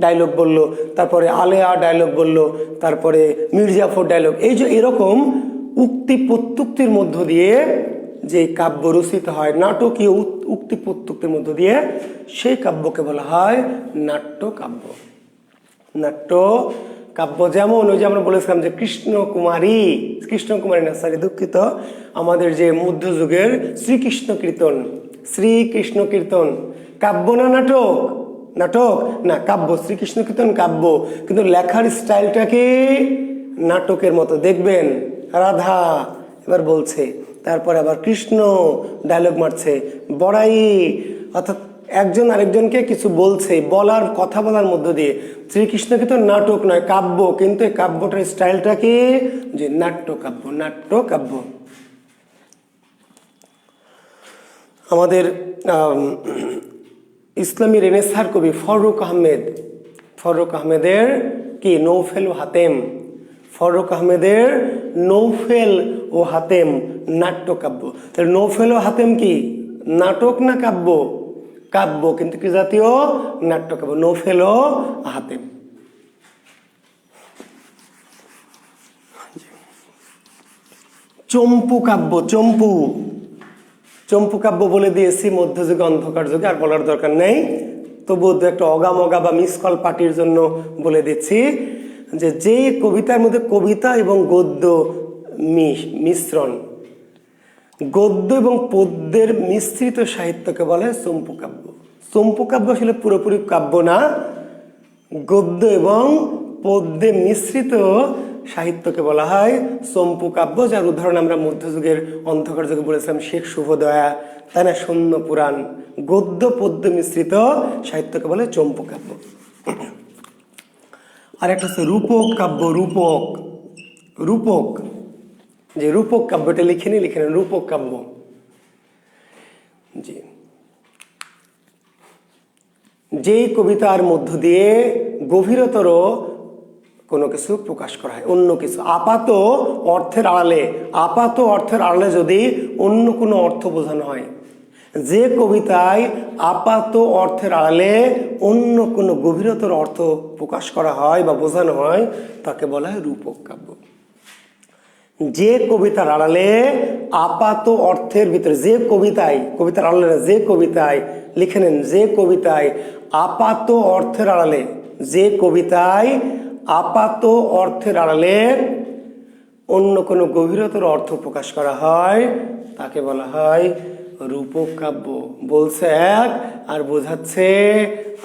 ডায়লগ বললো, তারপরে আলেয়া ডায়লগ বললো, তারপরে মির্জাফর ডায়লগ, এই যে এরকম উক্তি প্রত্যুক্তির মধ্য দিয়ে যে কাব্য রচিত হয়, নাটকীয় উক্তি প্রত্যুক্তির মধ্য দিয়ে, সেই কাব্যকে বলা হয় নাট্যকাব্য। নাট্য কাব্য যেমন ওই যে আমরা বলেছিলাম যে কৃষ্ণকুমারী না, সরি দুঃখিত, আমাদের যে মধ্যযুগের শ্রীকৃষ্ণ কীর্তন কাব্য না নাটক? নাটক না, কাব্য। শ্রীকৃষ্ণ কীর্তন কাব্য, কিন্তু লেখার স্টাইলটা কি? নাটকের মতো। দেখবেন রাধা এবার বলছে, তারপরে আবার কৃষ্ণ ডায়লগ মারছে, বড়াই, অর্থাৎ একজন আরেকজনকে কিছু বলছে, কথা বলার মধ্য দিয়ে। শ্রীকৃষ্ণ কীর্তন নাটক নয়, কাব্য, কিন্তু এই কাব্যটার স্টাইলটা কি? যে নাট্যকাব্য, নাট্যকাব্য। আমাদের ইসলামী রেনেসার কবি ফারুক আহমেদের কি নৌফেল হাতেম, ফারুক আহমেদের নৌফেল ও হাতেম নাট্যকাব্য। তাহলে নৌফেল ও হাতেম কি নাটক না কাব্য? কাব্য, কিন্তু কি জাতীয়? নাট্যকাব্য। নৌফেল ও হাতেম। চম্পু কাব্য, চম্পু চম্পু কাব্য বলে দিয়েছি মধ্যযুগে অন্ধকার যুগে, আর বলার দরকার নেই। তবুও একটা অগামগা বা মিসকল পার্টির জন্য বলে দিচ্ছি যে যেই কবিতার মধ্যে কবিতা এবং গদ্য মিশ্রণ, গদ্য এবং পদ্যের মিশ্রিত সাহিত্যকে বলে চম্পু কাব্য। চম্পু কাব্য আসলে পুরোপুরি কাব্য না, গদ্য এবং পদ্যে মিশ্রিত সাহিত্যকে বলা হয় চম্পু কাব্য। যার উদাহরণ আমরা মধ্যযুগের অন্ধকার যুগে বলেছিলাম শেখ শুভদয়া, তাই না, শূন্য পুরাণ। গদ্য পদ্য মিশ্রিত সাহিত্যকে বলে চম্পু কাব্য। আর একটা হচ্ছে রূপক কাব্য। রূপক, রূপক, যে রূপক কাব্যটা লিখে নেন রূপক কাব্য। জি, যেই কবিতার মধ্য দিয়ে গভীরতর কোনো কিছু প্রকাশ করা হয়, অন্য কিছু আপাত অর্থের আড়ালে, আপাত অর্থের আড়ালে যদি অন্য কোনো অর্থ বোঝানো হয়, যে কবিতায় আপাত অর্থের আড়ালে অন্য কোনো গভীরতর অর্থ প্রকাশ করা হয় বা বোঝানো হয়, তাকে বলা হয় রূপক কাব্য। যে কবিতার আড়ালে আপাত অর্থের ভিতরে, যে কবিতায়, কবিতার আড়ালে না, যে কবিতায়, লিখে নেন, যে কবিতায় আপাত অর্থের আড়ালে, যে কবিতায় আপাত অর্থের আড়ালে অন্য কোনো গভীরতর অর্থ প্রকাশ করা হয়, তাকে বলা হয় রূপক কাব্য। বলছে এক আর বোঝাচ্ছে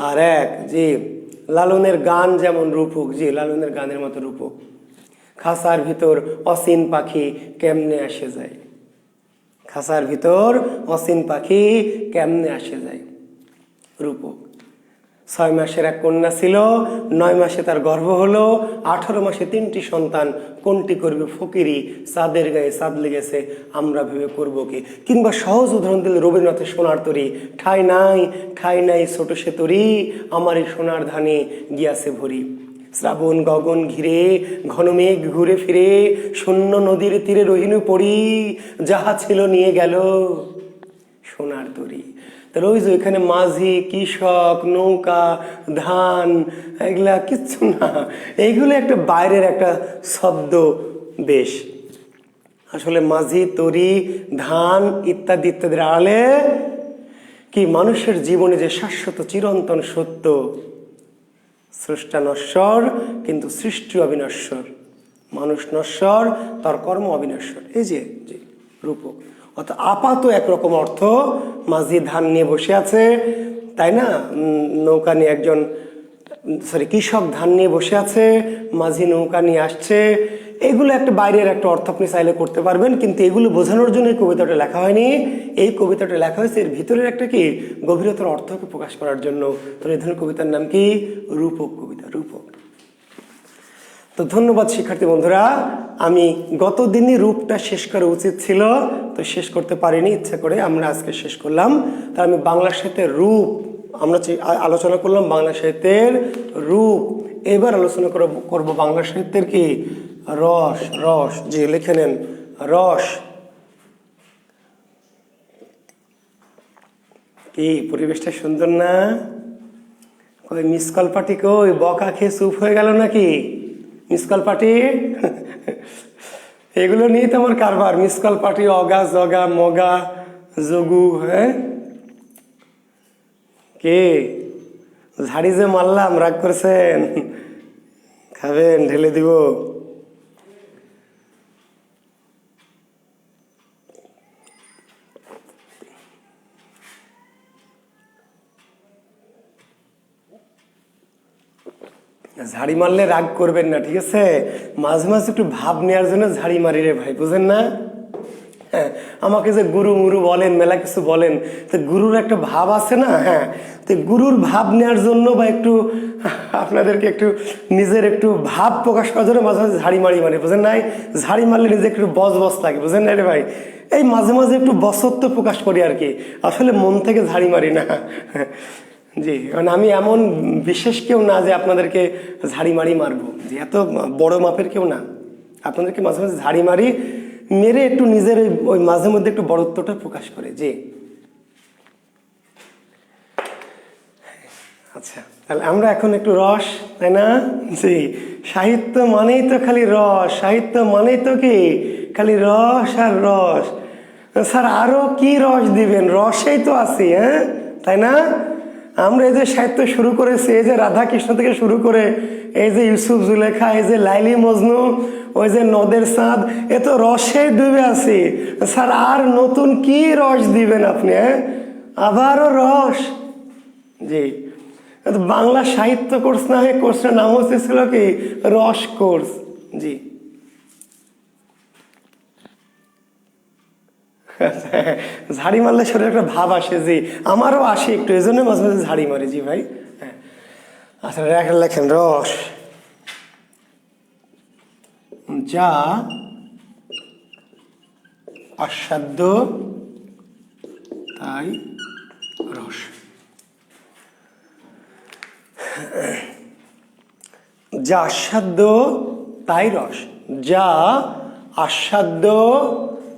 আর এক। জি, লালনের গান যেমন রূপক, জি লালনের গানের মতো রূপক। খাসার ভিতর অসীন পাখি কেমনে আসে যায়, খাসার ভিতর অসীন পাখি কেমনে আসে যায়, রূপক। 6 মাসের এক কন্যা ছিল, 9 মাসে তার গর্ভ হলো, 18 মাসে 3টি সন্তান, কোনটি করবে ফকিরি, চাঁদের গায়ে চাঁদ লেগেছে আমরা ভেবে করবো কি। কিংবা সহজ উদাহরণ দিলে রবীন্দ্রনাথের সোনার তরী, ঠাই নাই ঠাই নাই ছোট সে তরী, আমার এই সোনার ধানে গিয়াছে ভরি। শ্রাবণ গগন ঘিরে ঘন মেঘ ঘুরে ফিরে, শূন্য নদীর তীরে রহিনু পড়ি, যাহা ছিল নিয়ে গেল সোনার তরী। তাহলে ওই যে এখানে মাঝি, কৃষক, নৌকা, ধান, এগুলা কিচ্ছু না, এইগুলো একটা বাইরের একটা শব্দ বেশ। আসলে মাঝি, তরী, ধান ইত্যাদি ইত্যাদির আড়ালে কি মানুষের জীবনে যে শাশ্বত চিরন্তন সত্য, স্রষ্টা নশ্বর কিন্তু সৃষ্টি অবিনশ্বর, মানুষ নশ্বর তার কর্ম অবিনশ্বর। এই যে রূপক, অর্থাৎ আপাত একরকম অর্থ, মাঝি ধান নিয়ে বসে আছে, তাই না, নৌকা নিয়ে একজন, কৃষক ধান নিয়ে বসে আছে, মাঝি নৌকা নিয়ে আসছে, এগুলো একটা বাইরের একটা অর্থ আপনি চাইলে করতে পারবেন, কিন্তু এগুলো বোঝানোর জন্য এই কবিতাটা লেখা হয়নি। এই কবিতাটা লেখা হয়েছে এর ভিতরের একটা কি গভীরতর অর্থকে প্রকাশ করার জন্য। তো এই ধরনের কবিতার নাম কি? রূপক কবিতা, রূপক। তো ধন্যবাদ শিক্ষার্থী বন্ধুরা, আমি গত দিনই রূপটা শেষ করা উচিত ছিল, তো শেষ করতে পারিনি, ইচ্ছা করে আমরা আজকে শেষ করলাম। তা আমি বাংলা সাহিত্যের রূপ আমরা আলোচনা করলাম, বাংলা সাহিত্যের রূপ। এবার আলোচনা করব বাংলা সাহিত্যের কি রস। রস, যে লিখে নেন রস। কি পরিবেশটা সুন্দর না? কই মিসকল পার্টি, কই বকা খেয়ে চুপ হয়ে গেল নাকি? মিসকল পার্টি এগুলো নিয়ে তো আমার কারবার। মিসকল পার্টি, অগা জগা মগা যোগু। হ্যাঁ, কে ঝাড়ি যে মারলাম রাগ করছেন? খাবেন? ঢেলে দিব। ঝাড়ি মারলে রাগ করবেন না, ঠিক আছে? মাঝে মাঝে একটু ভাব নেওয়ার জন্য ঝাড়ি মারি রে ভাই, বুঝেন না? হ্যাঁ, আমাকে যে গুরু মুরু বলেন, মেলা কিছু বলেন, তো গুরুর একটা ভাব আছে না? হ্যাঁ, তো গুরুর ভাব নেওয়ার জন্য বা একটু আপনাদেরকে একটু নিজের একটু ভাব প্রকাশ করার জন্য মাঝে মাঝে ঝাড়ি মারি, মানে বুঝেন নাই? ঝাড়ি মারলে নিজে একটু বস বস লাগে, বুঝেন না রে ভাই? এই মাঝে মাঝে একটু বসত্ব প্রকাশ করি আর কি, আসলে মন থেকে ঝাড়ি মারি না। জি, মানে আমি এমন বিশেষ কেউ না যে আপনাদেরকে ঝাড়ি মারি মারবো, যে এত বড় মাপের কেউ না। আপনাদেরকে মাঝে মাঝে ঝাড়ি মারি, মেরে একটু নিজের ওই মাঝে মধ্যে একটু বড়ত্বটা প্রকাশ করে। জি আচ্ছা, তাহলে আমরা এখন একটু রস, তাই না? জি, সাহিত্য মানেই তো খালি রস, সাহিত্য মানেই তো কি খালি রস আর রস। স্যার আরো কি রস দিবেন? রসেই তো আছি, হ্যাঁ তাই না? আমরা এই যে সাহিত্য শুরু করেছি, এই যে রাধা কৃষ্ণ থেকে শুরু করে এই যে ইউসুফ জুলেখা, এই যে লাইলি মজনু, ওই যে নদের চাঁদ, এ তো রসেই ডুবে আছি। স্যার আর নতুন কি রস দিবেন আপনি? হ্যাঁ, আবারও রস। জি, বাংলা সাহিত্য কোর্স না হয়ে কোর্সটার নাম হচ্ছে ছিল কি রস কোর্স। জি ঝাড়ি মারলে শরীরে একটা ভাব আসে, জি আমারও আসে একটু, এই জন্য মাঝে মাঝে ঝাড়ি মারে। জি ভাই, হ্যাঁ আচ্ছা লেখেন রস, যা আস্বাদ্য তাই রস। যা আস্বাদ্য তাই রস, যা আস্বাদ্য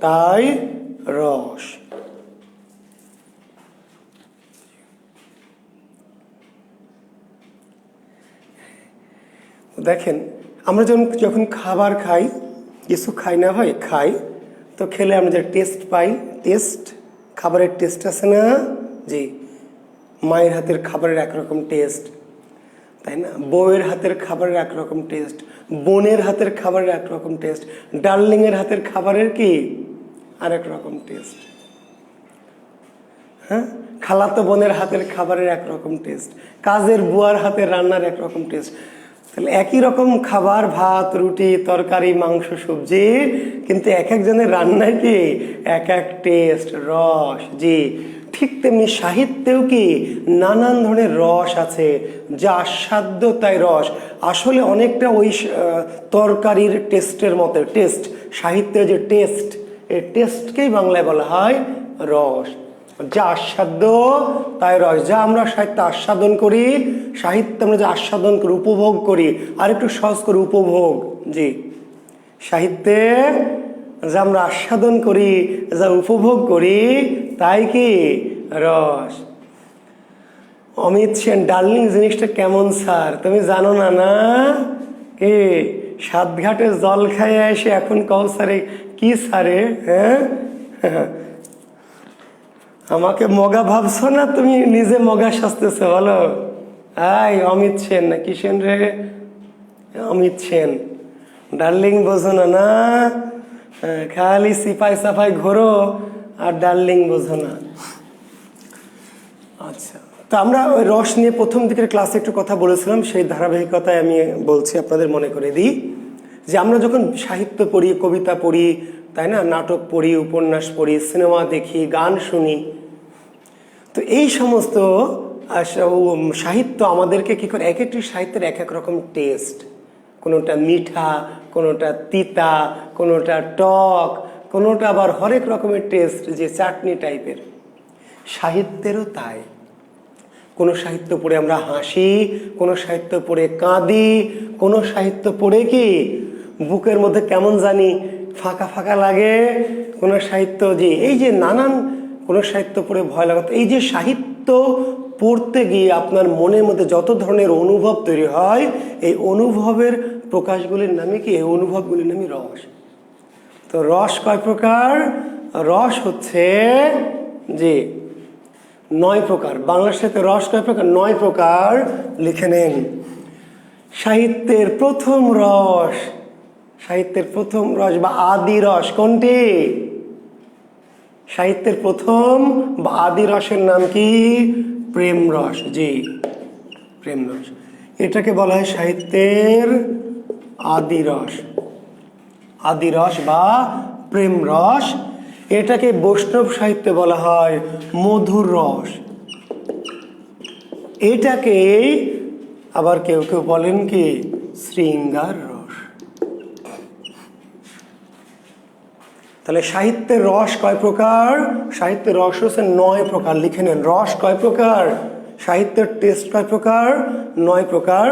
তাই রস। দেখেন আমরা যখন খাবার খাই, কিছু খাই না ভাই, খাই তো খেলে আমরা যে টেস্ট পাই, টেস্ট, খাবারের টেস্ট আছে না? জি, মায়ের হাতের খাবারের একরকম টেস্ট, তাই না? বউয়ের হাতের খাবারের একরকম টেস্ট, বোনের হাতের খাবারের একরকম টেস্ট, ডার্লিংয়ের হাতের খাবারের কি আরেক রকম টেস্ট, হ্যাঁ খালাতো বোনের হাতের খাবারের একরকম টেস্ট, কাজের বুয়ার হাতের রান্নার একরকম টেস্ট। তাহলে একই রকম খাবার, ভাত, রুটি, তরকারি, মাংস, সবজি, কিন্তু এক একজনের রান্নায় কি এক এক টেস্ট, রস। জি, ঠিক তেমনি সাহিত্যেও কি নানান ধরনের রস আছে, যা আস্বাদ্য তাই রস। আসলে অনেকটা ওই তরকারির টেস্টের মতো টেস্ট, সাহিত্যের যে টেস্ট, এই টেস্টকেই বাংলায় বলা হয় রস। যা আস্বাদ্য তাই রস, যা আমরা সাহিত্য আস্বাদন করি, সাহিত্য আমরা যে আস্বাদন করি, উপভোগ করি, আর একটু সহজ করে উপভোগ। জি, সাহিত্যে যা আমরা আস্বাদন করি, যা উপভোগ করি, তাই কি রস। অমিত সেন, ডার্লিং জিনিসটা কেমন স্যার তুমি জানো না? না কি সাতঘাটে জল খাইয়ে এসে এখন কও স্যারে কি স্যারে? হ্যাঁ আমাকে মগা ভাবছো না তুমি নিজে মগা সাজতেছো? বলো আই অমিত সেন না কি সেন রে? অমিত সেন, ডার্লিং বোঝো না? না খালি সিপাই সাফাই ঘোরো আর ডার্লিং বোঝো না। আচ্ছা, তো আমরা ওই রস নিয়ে প্রথম দিকের ক্লাসে একটু কথা বলেছিলাম, সেই ধারাবাহিকতায় আমি বলছি, আপনাদের মনে করে দিই যে আমরা যখন সাহিত্য পড়ি, কবিতা পড়ি, তাই না, নাটক পড়ি, উপন্যাস পড়ি, সিনেমা দেখি, গান শুনি, তো এই সমস্ত সাহিত্য আমাদেরকে কি করে, এক একটি সাহিত্যের এক এক রকম টেস্ট, কোনোটা মিঠা, কোনোটা তিতা, কোনোটা টক, কোনোটা আবার হরেক রকমের টেস্ট, যে চাটনি টাইপের। সাহিত্যেরও তাই, কোনো সাহিত্য পড়ে আমরা হাসি, কোনো সাহিত্য পড়ে কাঁদি, কোনো সাহিত্য পড়ে কি বুকের মধ্যে কেমন জানি ফাঁকা ফাঁকা লাগে, কোনো সাহিত্য যে এই যে নানান, কোনো সাহিত্য পড়ে ভয় লাগাতো। এই যে সাহিত্য পড়তে গিয়ে আপনার মনের মধ্যে যত ধরনের অনুভব তৈরি হয়, এই অনুভবের প্রকাশগুলির নামে কি, এই অনুভবগুলির নামে রস। তো রস কয় প্রকার? রস হচ্ছে যে 9 প্রকার। বাংলা সাহিত্যে রস কয় প্রকার? 9 প্রকার। লিখে নেন। সাহিত্যের প্রথম রস, সাহিত্যের প্রথম রস বা আদি রস কোনটি? সাহিত্যের প্রথম বা আদি রসের নাম কি? প্রেম রস। জি, প্রেম রস, এটাকে বলা হয় সাহিত্যের আদি রস, আদি রস বা প্রেম রস। এটাকে বৈষ্ণব সাহিত্যে বলা হয় মধুর রস। এটাকে আবার কেউ কেউ বলেন কি শৃঙ্গার রস। তাহলে সাহিত্যের রস কয় প্রকার? সাহিত্যের রস হচ্ছে 9 প্রকার। লিখে নেন, রস কয় প্রকার? সাহিত্যের টেস্ট কয় প্রকার? 9 প্রকার।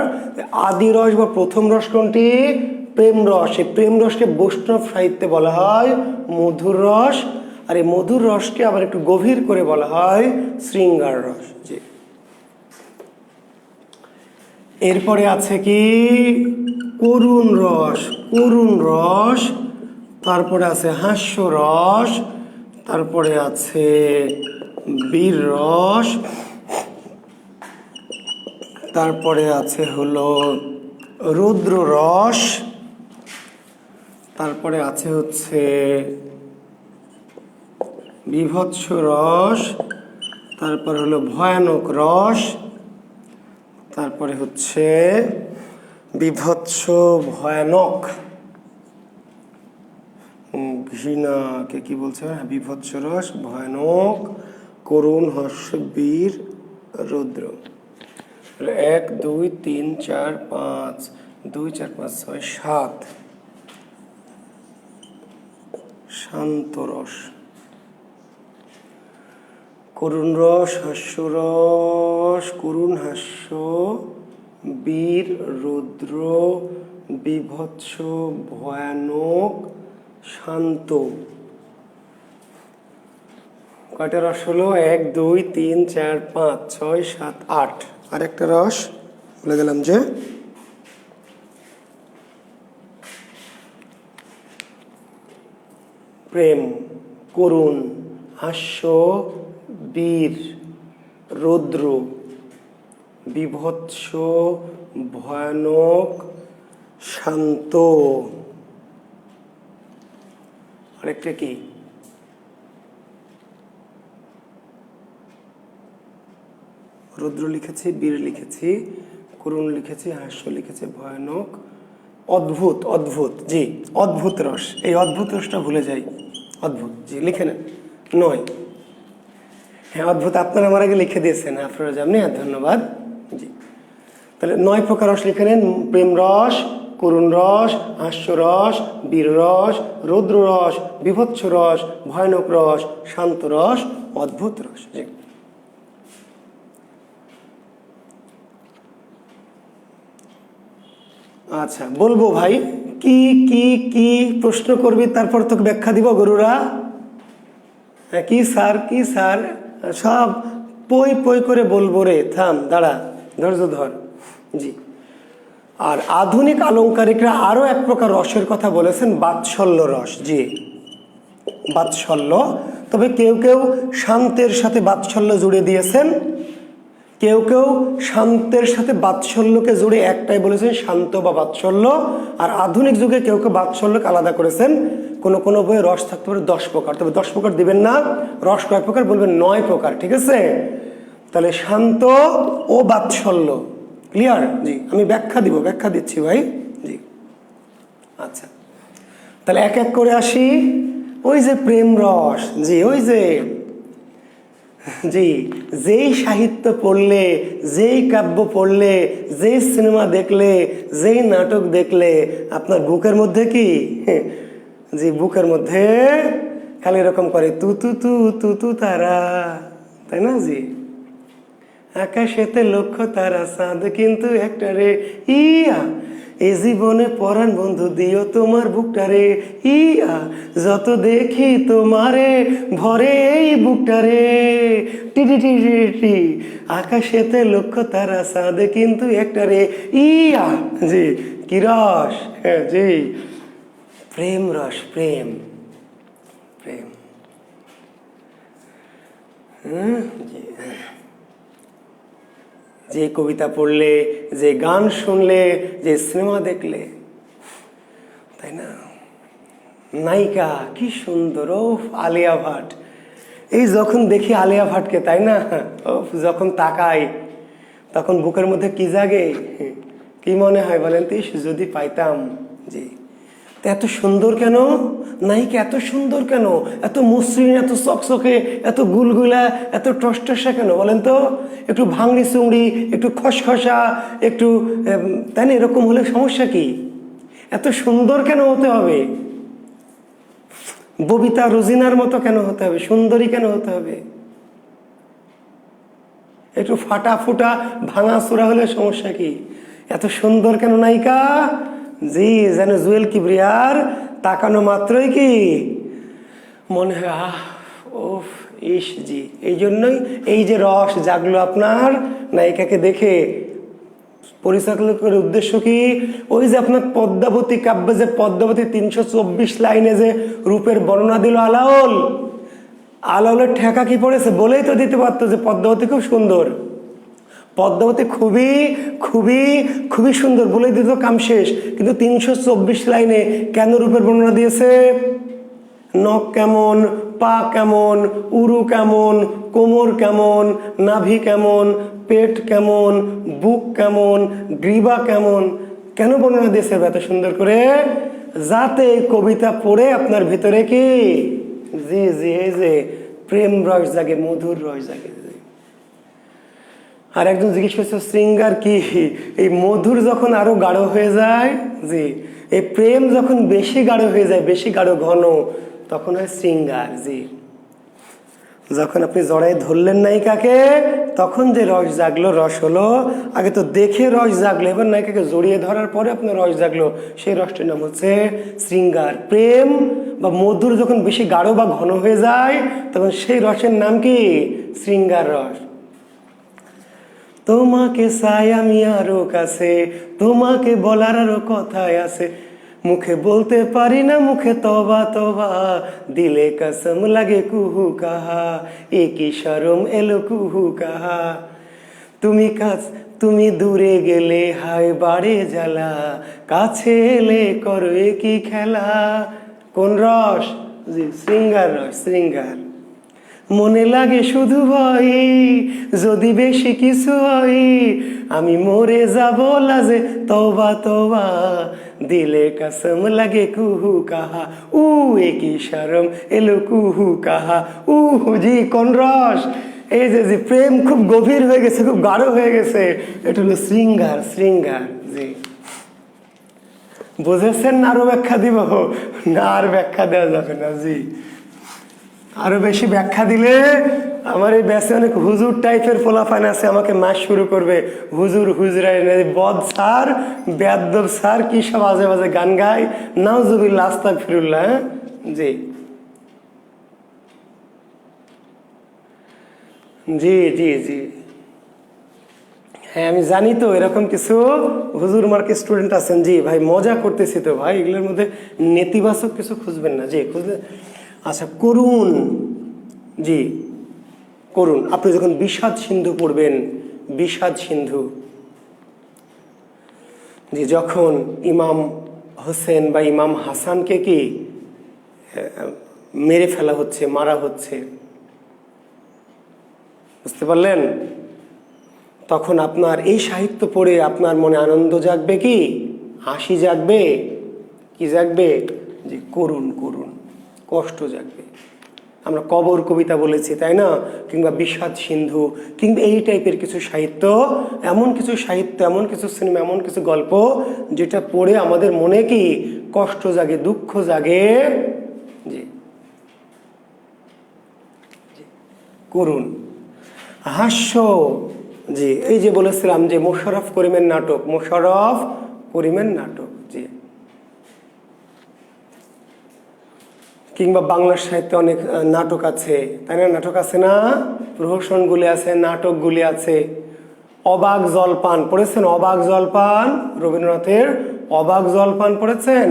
আদি রস বা প্রথম রস কোনটি? প্রেম রস। এই প্রেম রসকে বৈষ্ণব সাহিত্যে বলা হয় মধুর রস, আর এই মধুর রসকে আবার একটু গভীর করে বলা হয় শৃঙ্গার রস। জি। এরপরে আছে কি করুণ রস, করুণ রস, তারপরে আছে হাস্য রস, তারপরে আছে বীর রস, তারপরে আছে হলো রৌদ্র রস, তারপরে আছে হচ্ছে বীভৎস রস, তারপর হলো ভয়ানক রস, তারপরে হচ্ছে বীভৎস, ভয়ানক, ঘৃণাকে কি বলছে, বীভৎস রস, ভয়ানক, করুণ, হাস্য, বীর, রৌদ্র। 1 2 3 4 5 2 4 5 6 7 শান্ত রস, করুণ রস, হাস্য রস, করুণ হাস্য, বীর, রৌদ্র, বীভৎস, ভয়ানক, শান্ত। কয়টা রস হলো? 1 2 3 4 5 6 7 8। আরেকটা রস বলে গেলাম যে প্রেম, করুণ, হাস্য, বীর, রৌদ্র, বীভৎস, ভয়ানক, শান্ত। আরেকটা কি? রৌদ্র লিখেছি, বীর লিখেছি, করুণ লিখেছি, হাস্য লিখেছি, ভয়ানক, অদ্ভুত, অদ্ভুত। জি, অদ্ভুত রস। এই অদ্ভুত রসটা ভুলে যাই। অদ্ভুত, জি লিখে নেন। 9। হ্যাঁ, অদ্ভুত আপনারা আমার আগে লিখে দিয়েছেন, আপনারা জানেন, ধন্যবাদ। জি, তাহলে 9 প্রকার রস লিখে নেন। প্রেম রস, করুণ রস, হাস্য রস, বীর রস, রৌদ্র রস, বীভৎস রস, ভয়ানক রস, শান্ত রস, অদ্ভুত রস। জি। আচ্ছা, বলবো ভাই, কি কি কি প্রশ্ন করবি, তারপর তোকে ব্যাখ্যা দিব গরুরা। কি স্যার, কি স্যার, সব পই পই করে বলবো রে। থাম, দাঁড়া, ধৈর্য ধর। জি। আর আধুনিক আলংকারিকরা আরো এক প্রকার রসের কথা বলেছেন, বাৎসল্য রস। জি, বাৎসল্য। তবে কেউ কেউ শান্তের সাথে বাৎসল্য জুড়ে দিয়েছেন, কেউ কেউ শান্তের সাথে বাৎসল্যকে জুড়ে একটাই বলেছেন, শান্ত বা বাৎসল্য। আর আধুনিক যুগে কেউ কেউ বাৎসল্যকে আলাদা করেছেন। কোনো কোনো বইয়ে রস থাকতে পারে 10 প্রকার, তবে 10 প্রকার দিবেন না, রস কয় প্রকার বলবেন? 9 প্রকার। ঠিক আছে? তাহলে শান্ত ও বাৎসল্য ক্লিয়ার? জি, আমি ব্যাখ্যা দিব, ব্যাখ্যা দিচ্ছি ভাই। জি, আচ্ছা, তাহলে এক এক করে আসি। ওই যে প্রেম রস, জি, ওই যে, জি, যেই সাহিত্য পড়লে, যেই কাব্য পড়লে, যেই সিনেমা দেখলে, যেই নাটক দেখলে আপনার বুকের মধ্যে কি, জি, বুকের মধ্যে খালি এরকম করে তু তু তু তু তু তারা, তাই না? জি, আকাশেতে লক্ষ তারা, চাঁদ কিন্তু একটা রে, ইয়া এ জীবনে পরাণ বন্ধু দিও তোমার বুকটারে, ইয়া যত দেখি তোমারে ভরে এই বুকটারে, টিটি টিটি টি, আকাশেতে লক্ষ তারা, চাঁদ কিন্তু একটা রে, ইয়া। জি, কি রস? হ্যাঁ, জি, প্রেম রস, প্রেম, প্রেম। জি, যে কবিতা পড়লে, যে গান শুনলে, যে সিনেমা দেখলে, তাই না? নায়িকা কি সুন্দর, ও আলিয়া ভাট। এই যখন দেখি আলিয়া ভাটকে, তাই না, যখন তাকাই তখন বুকের মধ্যে কি জাগে, কি মনে হয় বলেন তো? যদি পাইতাম। জি, এত সুন্দর কেন নায়িকা, এত সুন্দর কেন, এত মসৃণ, এত চকচকে, এত গুলগুলা, এত টসটসা কেন বলেন তো? একটু ভাঙড়ি চুংড়ি, একটু খসখসা, একটু, তাই না? এরকম হলে সমস্যা কি? এত সুন্দর কেন হতে হবে? ববিতা রোজিনার মতো কেন হতে হবে? সুন্দরী কেন হতে হবে? একটু ফাটা ফুটা ভাঙা চোরা হলে সমস্যা কি? এত সুন্দর কেন নায়িকা? জি, যেন জুয়েল কিবরিয়ার তাকানো মাত্রই কি মনে হয় আহ ওফ ইস। জি, এই জন্যই এই যে রস জাগলো আপনার নায়িকাকে দেখে। পরিচালকের উদ্দেশ্য কি? ওই যে আপনার পদ্মাবতী কাব্যে যে পদ্মাবতী 324 লাইনে যে রূপের বর্ণনা দিল আলাওল, আলাওলের ঠেকা কি পড়েছে? বলেই তো দিতে পারতো যে পদ্মাবতী খুব সুন্দর, পদ্মাবতী খুবই খুবই খুবই সুন্দর, বলেই দিত, কাম শেষ। কিন্তু 324 লাইনে কেন রূপের বর্ণনা দিয়েছে? নখ কেমন, পা কেমন, উরু কেমন, কোমর কেমন, নাভি কেমন, পেট কেমন, বুক কেমন, গ্রীবা কেমন, কেন বর্ণনা দিয়েছে এত সুন্দর করে? যাতে কবিতা পড়ে আপনার ভিতরে কি জি জি এই যে প্রেম রস জাগে, মধুর রস জাগে। আর একজন জিজ্ঞেস করছে শৃঙ্গার কি? এই মধুর যখন আরো গাঢ় হয়ে যায়, জি, এই প্রেম যখন বেশি গাঢ় হয়ে যায়, বেশি গাঢ় ঘন, তখন হয় শৃঙ্গার। জি, যখন আপনি জড়াই ধরলেন নায়িকাকে, তখন যে রস জাগলো, রস হলো। আগে তো দেখে রস জাগলো, এবার নায়িকাকে জড়িয়ে ধরার পরে আপনার রস জাগলো, সেই রসটির নাম হচ্ছে শৃঙ্গার। প্রেম বা মধুর যখন বেশি গাঢ় বা ঘন হয়ে যায়, তখন সেই রসের নাম কি? শৃঙ্গার রস। তোমাকে চাই আমি আরো কাছে, তোমাকে বলার আরো কথাই আছে, মুখে বলতে পারি না, মুখে তবা তবা, দিলে কসম লাগে কুহু কাহা, একই শরম এলো কুহু কাহা। তুমি তুমি দূরে গেলে হায় বাড়ে জ্বালা, কাছে এলে করো একই খেলা। কোন রস? জি, শৃঙ্গার রস, শৃঙ্গার। মনে লাগে শুধু ভয়, যদি বেশি কিছু হয়, আমি মরে যাব লাজে, তওবা তওবা, দিলে কসম লাগে কুহু কাহা, একই শরম এলো কুহু কাহা। জি, কোন রস? এই যে জি, প্রেম খুব গভীর হয়ে গেছে, খুব গাঢ় হয়ে গেছে, এটা হলো শৃঙ্গার, শৃঙ্গার। জি, বুঝেছেন? আরো ব্যাখ্যা দিব না? আর ব্যাখ্যা দেওয়া যাবে না। জি, আরো বেশি ব্যাখ্যা দিলে আমার এই ব্যাসে অনেক হুজুর টাইপের পোলাপান আছে, আমাকে মাস শুরু করবে, হুজুর হুজরাই বদ স্যার, বেয়াদ্দব স্যার, কি সব আজে বাজে গান গায়, নাউজুবিল্লাহ আস্তাগফিরুল্লাহ। জি জি জি জি, হ্যাঁ আমি জানি তো এরকম কিছু হুজুর মার্কে স্টুডেন্ট আছেন। জি ভাই, মজা করতেছি তো ভাই, এগুলোর মধ্যে নেতিবাচক কিছু খুঁজবেন না। জি, খুঁজলে আচ্ছা করুন। জি, করুন। আপনি যখন বিষাদ সিন্ধু পড়বেন, বিষাদ সিন্ধু, জি, যখন ইমাম হোসেন বা ইমাম হাসানকে কি মেরে ফেলা হচ্ছে, মারা হচ্ছে, বুঝতে পারলেন? তখন আপনার এই সাহিত্য পড়ে আপনার মনে আনন্দ জাগবে, কি হাসি জাগবে, কি জাগবে? যে করুন করুন, কষ্ট জাগবে। আমরা কবর কবিতা বলেছি, তাই না? কিংবা বিষাদ সিন্ধু, কিংবা এই টাইপের কিছু সাহিত্য, এমন কিছু সাহিত্য, এমন কিছু সিনেমা, এমন কিছু গল্প যেটা পড়ে আমাদের মনে কি কষ্ট জাগে, দুঃখ জাগে। জি, করুন। হাস্য, জি, এই যে বলেছিলাম যে মোশাররফ করিমের নাটক, মোশাররফ করিমের নাটক। জি, কিংবা বাংলা সাহিত্যে অনেক নাটক আছে, তাই না? নাটক আছে না? প্রহসনগুলি আছে, নাটকগুলি আছে। অবাক জলপান পড়েছেন? অবাক জলপান, রবীন্দ্রনাথের অবাক জলপান পড়েছেন?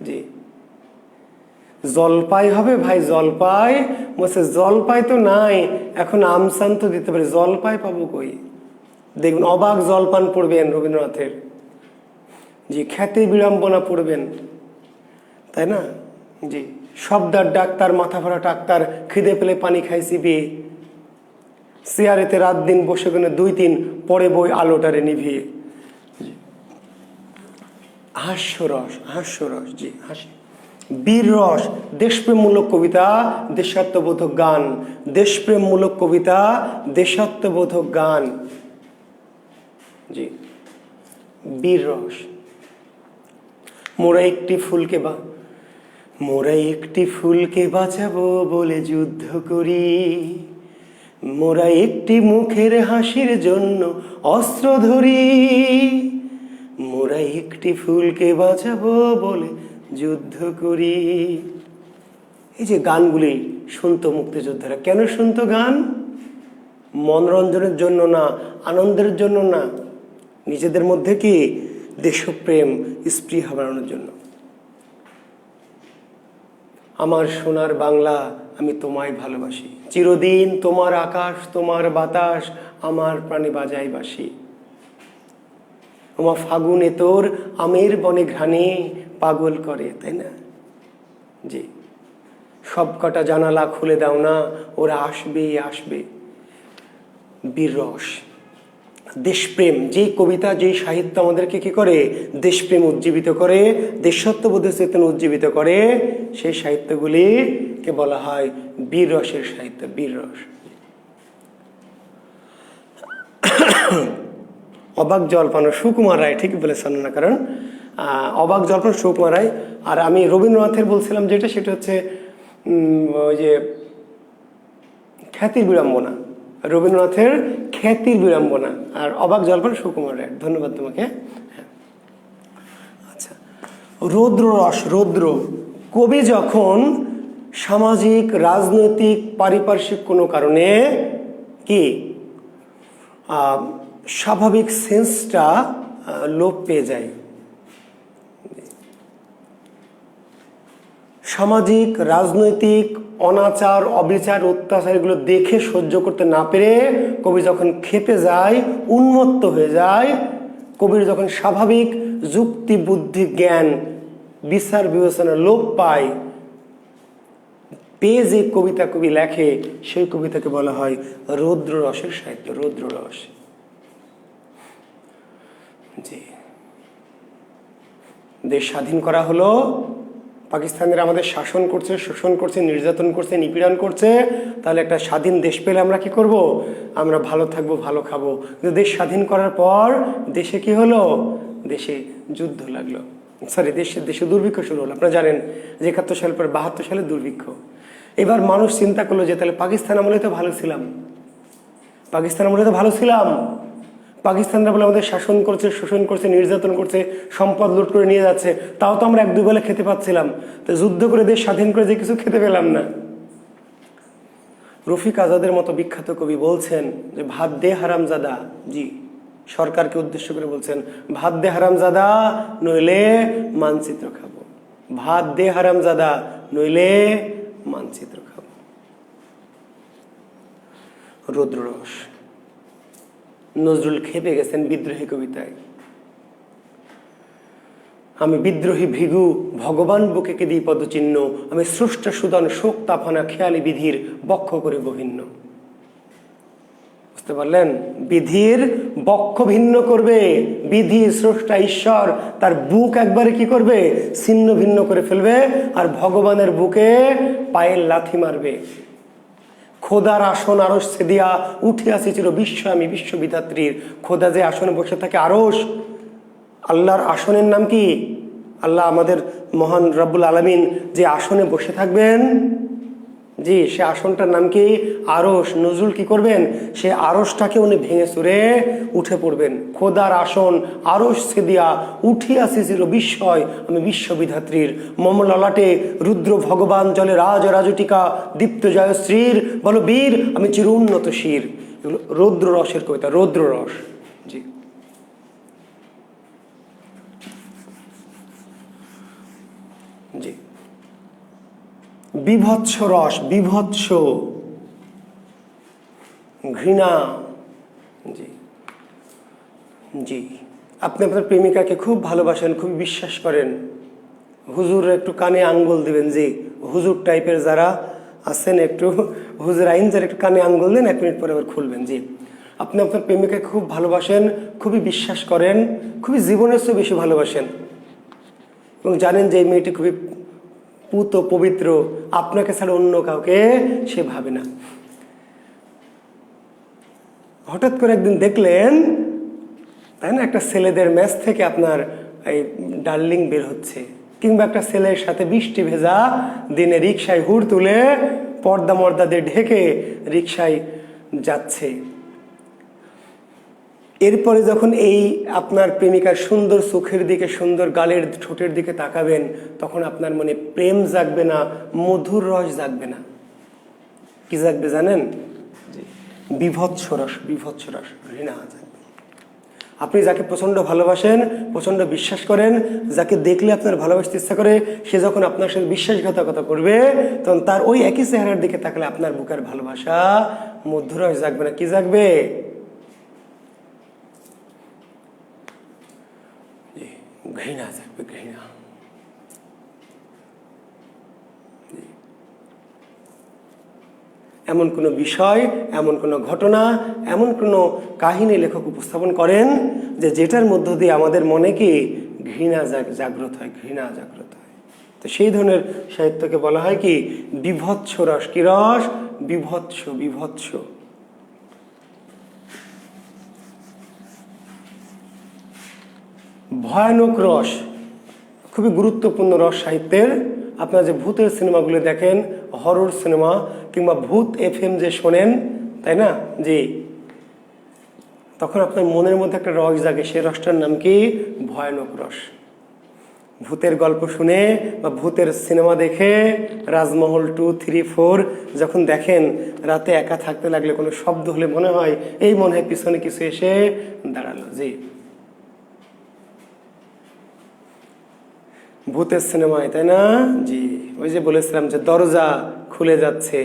জি, জলপাই হবে ভাই, জলপাই। বলছে জলপাই তো নাই এখন, আমসান তো দিতে পারি, জলপাই পাবো কই? দেখুন, অবাক জলপান পড়বেন রবীন্দ্রনাথের। জি, খ্যাতি বিড়ম্বনা পড়বেন, তাই না? জি, শব্দার ডাক্তার, মাথা ভরা ডাক্তার, খিদে পেলে পানি খাই চিবিয়ে, চেয়ারেতে রাত দিন বসে কেন 2-3 পরে বই আলোটারে নিভিয়ে। হাস্যরস, হাস্যরস, জি, হাসি। বীর রস, দেশপ্রেমমূলক কবিতা, দেশাত্মবোধক গান, দেশপ্রেমমূলক কবিতা, দেশাত্মবোধক গান। জি, বীর রস। মোরা একটি ফুলকে মোরা একটি ফুলকে বাঁচাবো বলে যুদ্ধ করি, মোরা একটি মুখের হাসির জন্য অস্ত্র ধরি, মোরা মোরা একটি ফুলকে বাঁচাবো বলে যুদ্ধ করি। এই যে গানগুলি শুনতো মুক্তিযোদ্ধারা, কেন শুনতো গান? মনোরঞ্জনের জন্য না, আনন্দের জন্য না, নিজেদের মধ্যে কি দেশপ্রেম স্পৃহা বাড়ানোর জন্য। আমার সোনার বাংলা আমি তোমায় ভালোবাসি, চিরদিন তোমার আকাশ তোমার বাতাস আমার প্রাণে বাজাই বাসি। তোমার ফাগুনে তোর আমের বনে ঘ্রাণে পাগল করে, তাই না? জি, সব কটা জানালা খুলে দাও না, ওরা আসবে আসবে। বীররস, দেশপ্রেম, যেই কবিতা যেই সাহিত্য আমাদেরকে কি করে? দেশপ্রেম উজ্জীবিত করে, দেশাত্মবোধের চেতনা উজ্জীবিত করে, সেই সাহিত্যগুলিকে বলা হয় বীররসের সাহিত্য, বীররস। অবাক জলপান, সুকুমার রায় ঠিকই বলেছেন না, কারণ অবাক জলপান সুকুমার রায়। আর আমি রবীন্দ্রনাথের বলছিলাম যেটা, সেটা হচ্ছে ওই যে খ্যাতির বিড়ম্বনা, রবীন্দ্রনাথের খ্যাতির বিড়ম্বনা, আর অবাক জলপান সুকুমার রায়। ধন্যবাদ তোমাকে। আচ্ছা, রৌদ্র রস, রৌদ্র। কবি যখন সামাজিক, রাজনৈতিক, পারিপার্শ্বিক কোনো কারণে কি স্বাভাবিক সেন্সটা লোপ পেয়ে যায়, সামাজিক রাজনৈতিক অনাচার অবিচার অত্যাচার এগুলো দেখে সহ্য করতে না পেরে কবি যখন ক্ষেপে যায়, উন্মত্ত হয়ে যায়, কবির যখন স্বাভাবিক যুক্তি বুদ্ধি জ্ঞান বিচার বিবেচনা লোপ পায়, পেয়ে যে কবিতা কবি লেখে, সেই কবিতাকে বলা হয় রৌদ্র রসের সাহিত্য, রৌদ্র রস। জি, দেশ স্বাধীন করা হলো, পাকিস্তানিরা আমাদের শাসন করছে, শোষণ করছে, নির্যাতন করছে, নিপীড়ন করছে, তাহলে একটা স্বাধীন দেশ পেলে আমরা কি করব? আমরা ভালো থাকবো, ভালো খাবো। কিন্তু দেশ স্বাধীন করার পর দেশে কি হলো? দেশে যুদ্ধ লাগলো, সরি দেশে দুর্ভিক্ষ শুরু হলো। আপনারা জানেন যে 71 সালের পর 72 সালে দুর্ভিক্ষ। এবার মানুষ চিন্তা করলো যে তাহলে পাকিস্তান আমলে তো ভালো ছিলাম, পাকিস্তান আমলে তো ভালো ছিলাম, পাকিস্তানরা বলে আমাদের শাসন করছে, শোষণ করছে, নির্যাতন করছে, সম্পদ লুট করে নিয়ে যাচ্ছে, তাও তো আমরা 1-2 বেলা খেতে পাচ্ছিলাম, তো যুদ্ধ করে দেশ স্বাধীন করে যে কিছু খেতে পেলাম না। রফিক আজাদের মতো বিখ্যাত কবি বলছেন যে ভাত দে হারামজাদা, জি সরকারকে উদ্দেশ্য করে বলছেন, ভাত দে হারামজাদা নইলে মানচিত্র খাবো, ভাত দে হারামজাদা নইলে মানচিত্র খাবো। রৌদ্ররস। নজরুল খেপে গেছেন বিদ্রোহী কবিতায়, আমি বিদ্রোহী ভৃগু ভগবান বুকে কে দিই পদচিহ্ন, আমি স্রষ্টা সুদান শোক তাফানা খেয়ালি বিধির বক্ষ করে গভিন্ন। বুঝতে পারলেন? বিধির বক্ষ ভিন্ন করবে, বিধি স্রষ্টা ঈশ্বর তার বুক একবারে কি করবে? ছিন্ন ভিন্ন করে ফেলবে, আর ভগবানের বুকে পায়ের লাথি মারবে। খোদার আসন আরশ ছেদিয়া উঠিয়াছি চির বিশ্ব আমি বিশ্ববিধাত্রীর। খোদা যে আসনে বসে থাকে আরশ, আল্লাহর আসনের নাম কি? আল্লাহ আমাদের মহান রব্বুল আলামিন যে আসনে বসে থাকবেন, জি সে আসনটার নাম কি? আরশ। নজরুল কি করবেন? সে আরশটাকে উনি ভেঙে চুরে উঠে পড়বেন। খোদার আসন আরশ ছেদিয়া উঠিয়াছি চির বিস্ময় আমি বিশ্ববিধাত্রীর। মম ললাটে রুদ্র ভগবান জলে রাজ রাজটিকা দীপ্ত জয়শ্রীর, বলো বীর আমি চির উন্নত শির। এগুলো রৌদ্র রসের কবিতা, রৌদ্র রস। জি, জি। বিভৎস রস, বিভৎস ঘৃণা। জি, জি। আপনি আপনার প্রেমিকাকে খুব ভালোবাসেন, খুব বিশ্বাস করেন, হুজুর একটু কানে আঙ্গুল দিবেন, জি হুজুর টাইপের যারা আছেন একটু হুজুর আইন যারা একটু কানে আঙ্গুল দেন, 1 মিনিট পরে আবার খুলবেন। জি, আপনি আপনার প্রেমিকাকে খুব ভালোবাসেন, খুবই বিশ্বাস করেন, খুবই জীবনের চেয়ে বেশি ভালোবাসেন, এবং জানেন যে এই মেয়েটি খুবই পুত পবিত্র, আপনাকে ছাড়া অন্য কাউকে সে ভাবে না। হঠাৎ করে একদিন দেখলেন, তাই না, একটা ছেলেদের ম্যাচ থেকে আপনার এই ডার্লিং বের হচ্ছে, কিংবা একটা ছেলের সাথে বৃষ্টি ভেজা দিনে রিক্সায় হুড় তুলে পর্দা মর্দা দিয়ে ঢেকে রিক্সায় যাচ্ছে। এরপরে যখন এই আপনার প্রেমিকার সুন্দর চোখের দিকে, সুন্দর গালের ঠোঁটের দিকে তাকাবেন, তখন আপনার মনে প্রেম জাগবে না, মধুর রস জাগবে না, কি জাগবে জানেন? বিভৎস রস, বিভৎস রস, ঘৃণা জাগবে। আপনি যাকে প্রচণ্ড ভালোবাসেন, প্রচণ্ড বিশ্বাস করেন, যাকে দেখলে আপনার ভালোবাসতে ইচ্ছা করে, সে যখন আপনার সাথে বিশ্বাসঘাতকতা করবে, তখন তার ওই একই চেহারার দিকে তাকালে আপনার বুকের ভালোবাসা মধুর রস জাগবে না, কি জাগবে? ঘৃণা জাগবে, ঘৃণা। এমন কোনো বিষয়, এমন কোনো ঘটনা, এমন কোনো কাহিনী লেখক উপস্থাপন করেন যে যেটার মধ্য দিয়ে আমাদের মনে কি ঘৃণা জাগ্রত হয়, ঘৃণা জাগ্রত হয়। তো সেই ধরনের সাহিত্যকে বলা হয় কি বিভৎস রস। কি রস? বিভৎস, বিভৎস। ভয়ানক রস খুবই গুরুত্বপূর্ণ রস সাহিত্যের। আপনারা যে ভূতের সিনেমাগুলো দেখেন, হরর সিনেমা কিংবা ভূত FM যে শোনেন, তাই না? জি, তখন আপনার মনের মধ্যে একটা রস জাগে, সেই রসটার নাম কি ভয়ানক রস। ভূতের গল্প শুনে বা ভূতের সিনেমা দেখে, রাজমহল 2, 3, 4 যখন দেখেন, রাতে একা থাকতে লাগলে কোনো শব্দ হলে মনে হয় এই মনে হয় পিছনে কিছু এসে দাঁড়ালো। জি, ভূতের সিনেমায়, তাই না? জি, ওই যে বলেছিলাম যে দরজা খুলে যাচ্ছে,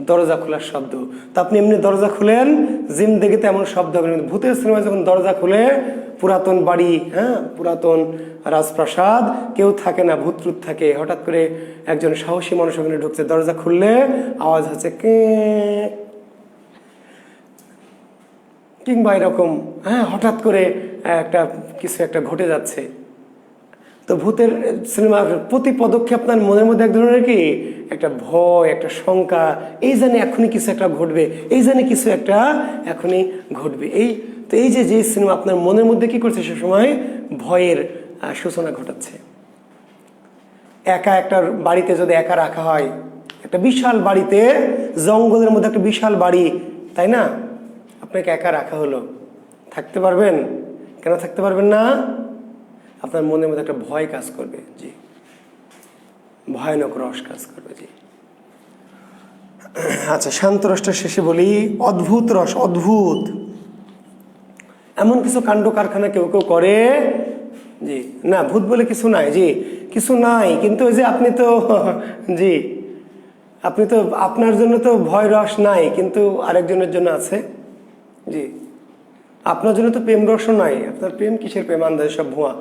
দরজা খোলার শব্দ। তা আপনি এমনি দরজা খুলেন, জিন্দেগিতে এমন শব্দ হবে না। ভূতের সিনেমায় যখন দরজা খুলে, পুরাতন বাড়ি, পুরাতন রাজপ্রাসাদ, কেউ থাকে না, ভূত টুত থাকে, হঠাৎ করে একজন সাহসী মানুষ ওখানে ঢুকছে, দরজা খুললে আওয়াজ হচ্ছে কিংবা এরকম, হঠাৎ করে কিছু একটা ঘটে যাচ্ছে। তো ভূতের সিনেমার প্রতি পদক্ষেপ আপনার মনের মধ্যে এক ধরনের কি একটা ভয়, একটা শঙ্কা, এই জানি এখনই কিছু একটা ঘটবে, এই জানি কিছু একটা এখনই ঘটবে। এই যে সিনেমা আপনার মনের মধ্যে কি করছে, সে সময় ভয়ের সূচনা ঘটাচ্ছে। একা একটা বাড়িতে যদি একা রাখা হয়, একটা বিশাল বাড়িতে, জঙ্গলের মধ্যে একটা বিশাল বাড়ি, তাই না? আপনাকে একা রাখা হলো, থাকতে পারবেন? কেন থাকতে পারবেন না? আপনার মনের মধ্যে একটা ভয় কাজ করবে। জি, ভয়ানক রস কাজ করবে। জি, আচ্ছা, শান্ত রসটা শেষে বলি। অদ্ভুত রস, অদ্ভুত, এমন কিছু কাণ্ড কারখানা কেউ কেউ করে, জি, না ভূত বলে কিছু নাই, জি কিছু নাই, কিন্তু ওই যে আপনি তো জি, আপনি তো, আপনার জন্য তো ভয় রস নাই, কিন্তু আরেকজনের জন্য আছে। জি, আপনার জন্য তো প্রেম রসও নাই, আপনার প্রেম কিসের প্রেম, আন্দাজ, সব ভুয়া।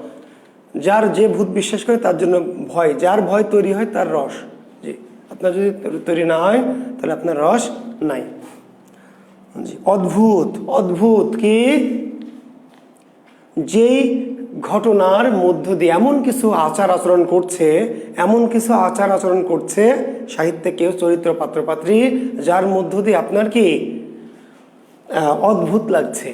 যার যে ভূত বিশ্বাস করে তার জন্য ভয়, যার ভয় তৈরি হয় তার রস। জি, আপনার যদি তৈরি না হয় তাহলে আপনার রস নাই। জি, অদ্ভুত, অদ্ভুত কি যেই ঘটনার মধ্য দিয়ে এমন কিছু আচার আচরণ করছে, এমন কিছু আচার আচরণ করছে সাহিত্যে কেউ, চরিত্র, পাত্রপাত্রী, যার মধ্য দিয়ে আপনার কি অদ্ভুত লাগছে।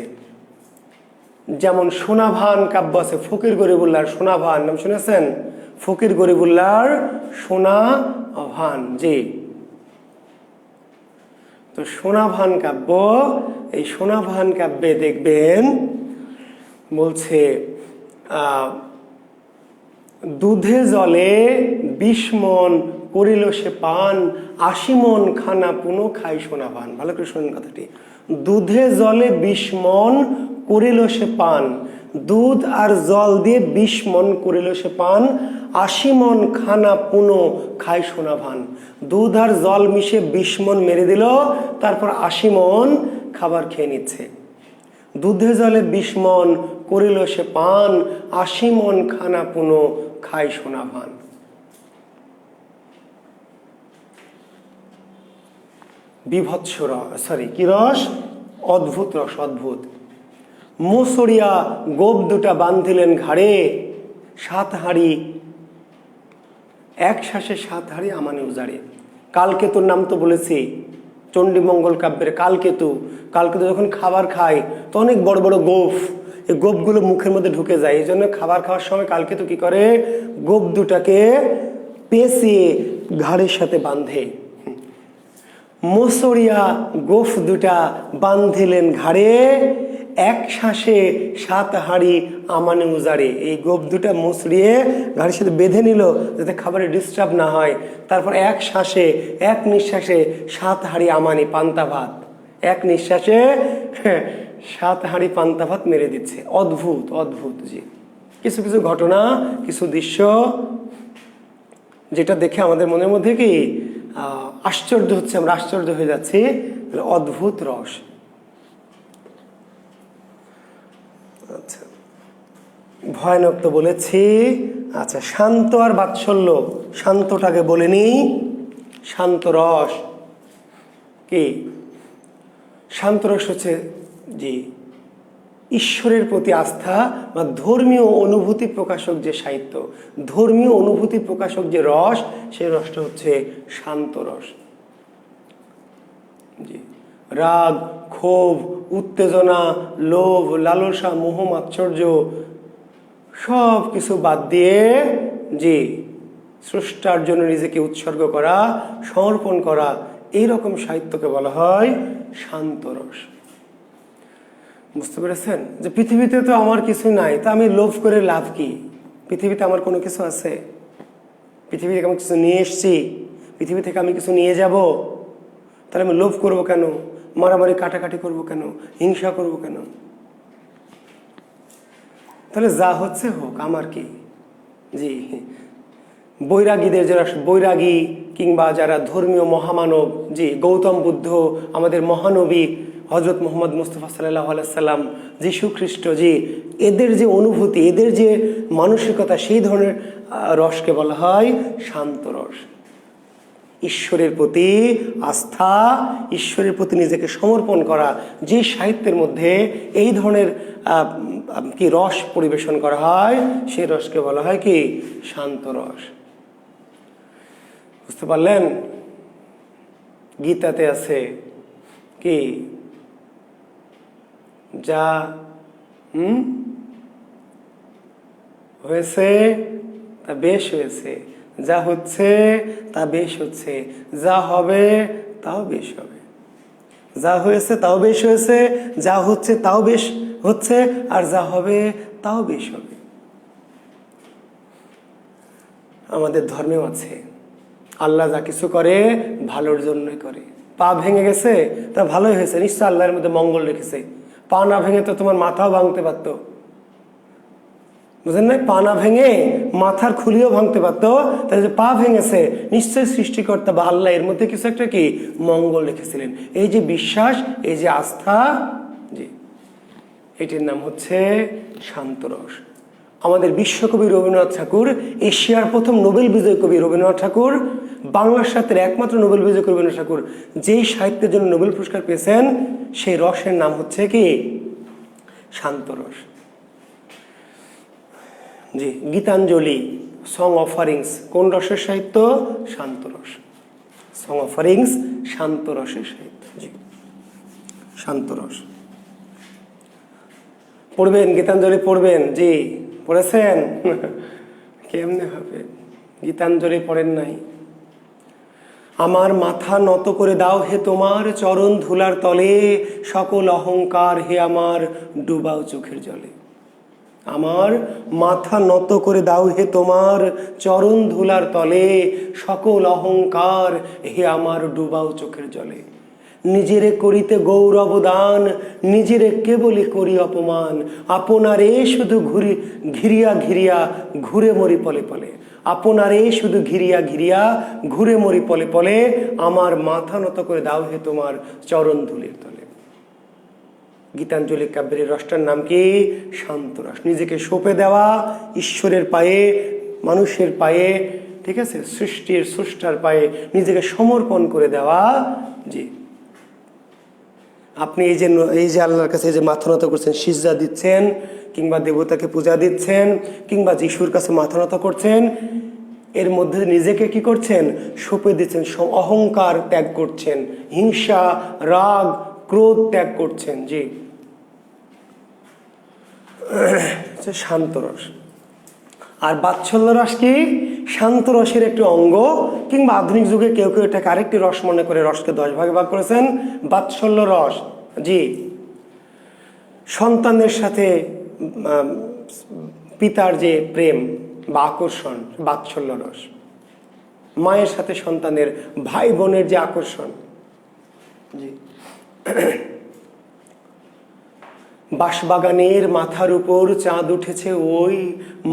যেমন সোনাভান কাব্য আছে, ফকির গরিবুল্লাহর সোনাভান, নাম শুনেছেন? ফকির গরিবুল্লাহর সোনাভান। জি, তো সোনাভান কাব্য, এই সোনাভান কাব্যে দেখবেন বলছে দুধে জলে 20 মন করিল সে পান, 80 মন খানা পুনো খাই সোনাভান। ভালো করে শুনুন কথাটি। দুধে জলে 20 মন করিল সে পান, দুধ আর জল দিয়ে 20 মন করিল সে পান, 80 মন খানা পুনো খাই সোনাভান। দুধ আর জল মিশে 20 মন মেরে দিল, তারপর 80 মন খাবার খেয়ে নিচ্ছে। দুধে জলে 20 মন করিল সে পান, 80 মন খানা পুনো খাই সোনাভান। বিভৎস রস, কি রস? অদ্ভুত রস, অদ্ভুত। মুসরিয়া গোপ দুটা বান্ধিলেন ঘাড়ে, 7 হাঁড়ি, এক শ্বাসে 7 হাঁড়ি আমানে উজাড়ে। কালকেতুর নাম তো বলেছি, চণ্ডীমঙ্গল কাব্যের কালকেতু। কালকেতু যখন খাবার খায় তো অনেক বড় বড় গোফ, এই গোপগুলো মুখের মধ্যে ঢুকে যায়। এই জন্য খাবার খাওয়ার সময় কালকেতু কি করে, গোপ দুটাকে পেঁচিয়ে ঘাড়ের সাথে বাঁধে। মসরিয়া গোফ দুটা বান্ধিলেন ঘাড়ে, এক শ্বাসে 7 হাঁড়ি আমানে উজাড়ে। এই গোফ দুটা মসরিয়ে ঘাড়ের সাথে বেঁধে নিল যাতে খাবারে ডিস্টার্ব না হয়। তারপর এক শ্বাসে, এক নিঃশ্বাসে 7 হাঁড়ি আমানি পান্তা ভাত, এক নিঃশ্বাসে 7 হাঁড়ি পান্তা ভাত মেরে দিচ্ছে। অদ্ভুত অদ্ভুত। জি, কিছু কিছু ঘটনা, কিছু দৃশ্য যেটা দেখে আমাদের মনের মধ্যে কি আশ্চর্য হচ্ছে, আমরা আশ্চর্য হয়ে যাচ্ছি। অদ্ভুত রস। আচ্ছা, ভয়ানক তো বলেছি। আচ্ছা, শান্ত আর বাৎসল্য, শান্তটাকে বলেনি, শান্ত রস কি? শান্ত রস হচ্ছে জি ঈশ্বরের প্রতি আস্থা বা ধর্মীয় অনুভূতি প্রকাশক যে সাহিত্য, ধর্মীয় অনুভূতি প্রকাশক যে রস, সেই রসটা হচ্ছে শান্ত রস। জি, রাগ, ক্ষোভ, উত্তেজনা, লোভ, লালসা, মোহ, মাৎসর্য সব কিছু বাদ দিয়ে জি স্রষ্টার জন্য নিজেকে উৎসর্গ করা, সমর্পণ করা, এইরকম সাহিত্যকে বলা হয় শান্ত রস। বুঝতে পেরেছেন? যে পৃথিবীতে তো আমার কিছু নাই, তা আমি লোভ করে লাভ কি? পৃথিবীতে আমার কোনো কিছু আছে? পৃথিবী থেকে আমি কিছু নিয়ে এসছি, পৃথিবী থেকে আমি কিছু নিয়ে যাব, তাহলে আমি লোভ করবো কেন? মারামারি কাটাকাটি করবো কেন? হিংসা করবো কেন? তাহলে যা হচ্ছে হোক, আমার কি? জি, বৈরাগীদের যারা বৈরাগী কিংবা যারা ধর্মীয় মহামানব, জি গৌতম বুদ্ধ, আমাদের মহানবী হজরত মোহাম্মদ মুস্তফা সাল্লাল্লাহু আলাইহি সাল্লাম, যীশু খ্রিস্ট, জি এদের যে অনুভূতি, এদের যে মানসিকতা, সেই ধরনের রসকে বলা হয় শান্ত রস। ঈশ্বরের প্রতি আস্থা, ঈশ্বরের প্রতি নিজেকে সমর্পণ করা, যে সাহিত্যের মধ্যে এই ধরনের কি রস পরিবেশন করা হয়, সেই রসকে বলা হয় কি শান্ত রস। বুঝতে পারলেন? গীতাতে আছে কি, যা হয়েছে তা বেশ হয়েছে, যা হচ্ছে তা বেশ হচ্ছে, যা হবে তাও বেশ হবে। যা হয়েছে তাও বেশ হয়েছে, যা হচ্ছে তাও বেশ হচ্ছে, আর যা হবে তাও বেশ হবে। আমাদের ধর্মেও আছে, আল্লাহ যা কিছু করে ভালোর জন্যই করে। পা ভেঙে গেছে, তা ভালোই হয়েছে, নিশ্চয় আল্লাহর মধ্যে মঙ্গল রেখেছে। পা না ভেঙে তো তোমার মাথাও ভাঙতে পারতো, বুঝলেন না? পা না ভেঙে মাথার খুলিও ভাঙতে পারতো। তাহলে যে পা ভেঙেছে, নিশ্চয় সৃষ্টিকর্তা বা আল্লাহ এর মধ্যে কিছু একটা কি মঙ্গল রেখেছিলেন। এই যে বিশ্বাস, এই যে আস্থা, জি এটির নাম হচ্ছে শান্তরস। আমাদের বিশ্বকবি রবীন্দ্রনাথ ঠাকুর, এশিয়ার প্রথম নোবেল বিজয়ী কবি রবীন্দ্রনাথ ঠাকুর, বাংলা সাহিত্যের একমাত্র নোবেল বিজয়ী কবি রবীন্দ্রনাথ ঠাকুর, যেই সাহিত্যের জন্য নোবেল পুরস্কার পেয়েছেন, সেই রসের নাম হচ্ছে কি শান্তরস। জি, গীতাঞ্জলি, সং অফারিংস কোন রসের সাহিত্য? শান্তরস। সং অফারিংস শান্তরসের সাহিত্য। জি, শান্তরস পড়বেন, গীতাঞ্জলি পড়বেন। জি, পড়েছেন? কেমনে হবে? গীতাঞ্জলি পড়েন নাই? আমার মাথা নত করে দাও হে তোমার চরণ ধুলার তলে, সকল অহংকার হে আমার ডুবাও চোখের জলে। আমার মাথা নত করে দাও হে তোমার চরণ ধুলার তলে, সকল অহংকার হে আমার ডুবাও চোখের জলে। নিজেরে করিতে গৌরব দান, নিজেরে কেবলই করি অপমান, আপনারে শুধু ঘিরিয়া ঘিরিয়া ঘুরে মরি পলে পলে। আপনারে শুধু ঘিরিয়া ঘিরিয়া ঘুরে মরি পলে পলে, আমার মাথা নত করে দাও হে তোমার চরণ ধুলির তলে। গীতাঞ্জলি কাব্যের রসটার নাম কি শান্তরস। নিজেকে সঁপে দেওয়া ঈশ্বরের পায়ে, মানুষের পায়ে, ঠিক আছে, সৃষ্টির স্রষ্টার পায়ে নিজেকে সমর্পণ করে দেওয়া। জি, আপনি এই যে আল্লাহর কাছে যে মাথা নত করছেন, সিজদা দিচ্ছেন, কিংবা দেবতাকে পূজা দিচ্ছেন, কিংবা যিশুর কাছে মাথা নত করছেন, এর মধ্যে নিজেকে কি করছেন? সঁপে দিচ্ছেন, অহংকার ত্যাগ করছেন, হিংসা, রাগ, ক্রোধ ত্যাগ করছেন। জি, শান্ত রস। আর বাৎসল্য রস কি? শান্ত রসের একটি অঙ্গ, কিংবা আধুনিক যুগে কেউ কেউ এটাকে আরেকটি রস মনে করে রসকে 10 ভাগে ভাগ করেছেন, বাৎসল্য রস। জি, সন্তানের সাথে পিতার যে প্রেম বা আকর্ষণ, বাৎসল্য রস। মায়ের সাথে সন্তানের, ভাই বোনের যে আকর্ষণ। জি, বাঁশবাগানের মাথার উপর চাঁদ উঠেছে ওই,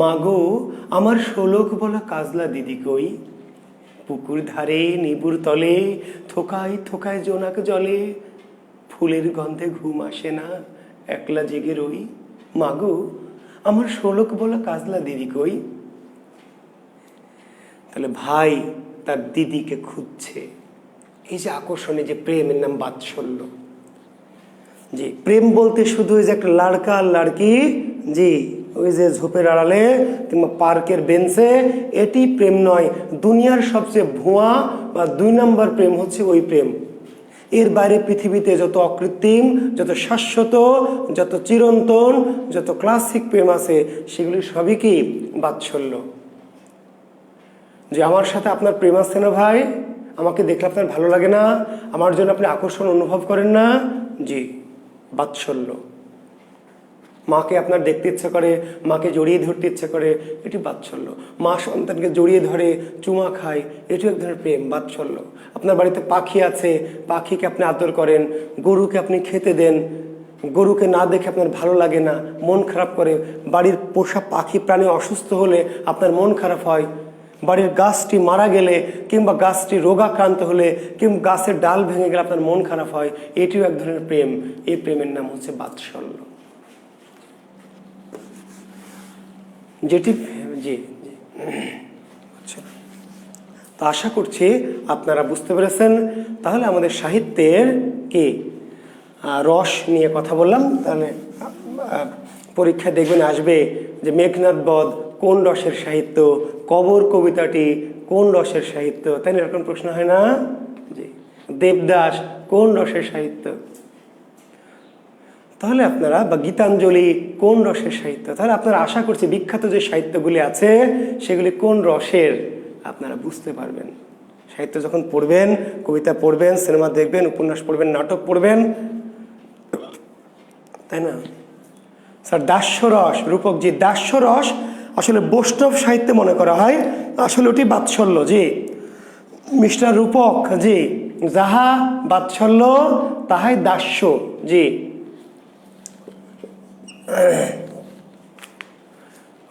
মাগো আমার শোলক বলা কাজলা দিদি কই, পুকুর ধারে নিবুর তলে থোকায় থোকায় জোনাক জলে, ফুলের গন্ধে ঘুম আসে না একলা জেগে রই, মাগো আমার শোলক বলা কাজলা দিদি কই। তাহলে ভাই তার দিদিকে খুঁজছে, এই যে আকর্ষণে যে প্রেমের নাম বাৎসল্য। জি, প্রেম বলতে শুধু ওই যে একটা লাড়কা আর লাড়কি, জি ওই যে ঝোপের আড়ালে কিংবা পার্কের বেঞ্চে, এটি প্রেম নয়। দুনিয়ার সবচেয়ে ভুয়া বা 2 নম্বর প্রেম হচ্ছে ওই প্রেম। এর বাইরে পৃথিবীতে যত অকৃত্রিম, যত শাশ্বত, যত চিরন্তন, যত ক্লাসিক প্রেম আছে, সেগুলি সবই কি বাৎসল্য। যে আমার সাথে আপনার প্রেম আছে না ভাই, আমাকে দেখলে আপনার ভালো লাগে না, আমার জন্য আপনি আকর্ষণ অনুভব করেন না, জি বাৎসল্য। মাকে আপনার দেখতে ইচ্ছে করে, মাকে জড়িয়ে ধরতে ইচ্ছে করে, এটি বাৎসল্য। মা সন্তানকে জড়িয়ে ধরে চুমা খায়, এটিও এক ধরনের প্রেম, বাৎসল্য। আপনার বাড়িতে পাখি আছে, পাখিকে আপনি আদর করেন, গরুকে আপনি খেতে দেন, গরুকে না দেখে আপনার ভালো লাগে না, মন খারাপ করে। বাড়ির পোষা পাখি প্রাণী অসুস্থ হলে আপনার মন খারাপ হয়, বাড়ির গাছটি মারা গেলে কিংবা গাছটি রোগাক্রান্ত হলে কিংবা গাছের ডাল ভেঙে গেলে আপনার মন খারাপ হয়, এটিও এক ধরনের প্রেম। এই প্রেমের নাম হচ্ছে বাৎসল্য। যেটি জি জি আচ্ছা, তো আশা করছি আপনারা বুঝতে পেরেছেন। তাহলে আমাদের সাহিত্যের কি রস নিয়ে কথা বললাম। তাহলে পরীক্ষা দেখবেন আসবে যে মেঘনাদ বধ কোন রসের সাহিত্য, কবর কবিতাটি কোন রসের সাহিত্য, তাই না? এরকম প্রশ্ন হয় না? জি, দেবদাস কোন রসের সাহিত্য? তাহলে আপনারা, বা গীতাঞ্জলি কোন রসের সাহিত্য? তাহলে আপনারা আশা করছি বিখ্যাত যে সাহিত্যগুলি আছে সেগুলি কোন রসের আপনারা বুঝতে পারবেন। সাহিত্য যখন পড়বেন, কবিতা পড়বেন, সিনেমা দেখবেন, উপন্যাস পড়বেন, নাটক পড়বেন, তাই না? স্যার দাস্যরস, রূপকজি দাস্যরস আসলে বৈষ্ণব সাহিত্যে মনে করা হয়, আসলে ওটি বাৎসল্য। জি মিস্টার রূপক, জি যাহা বাৎসল্য তাহাই দাস্য। জি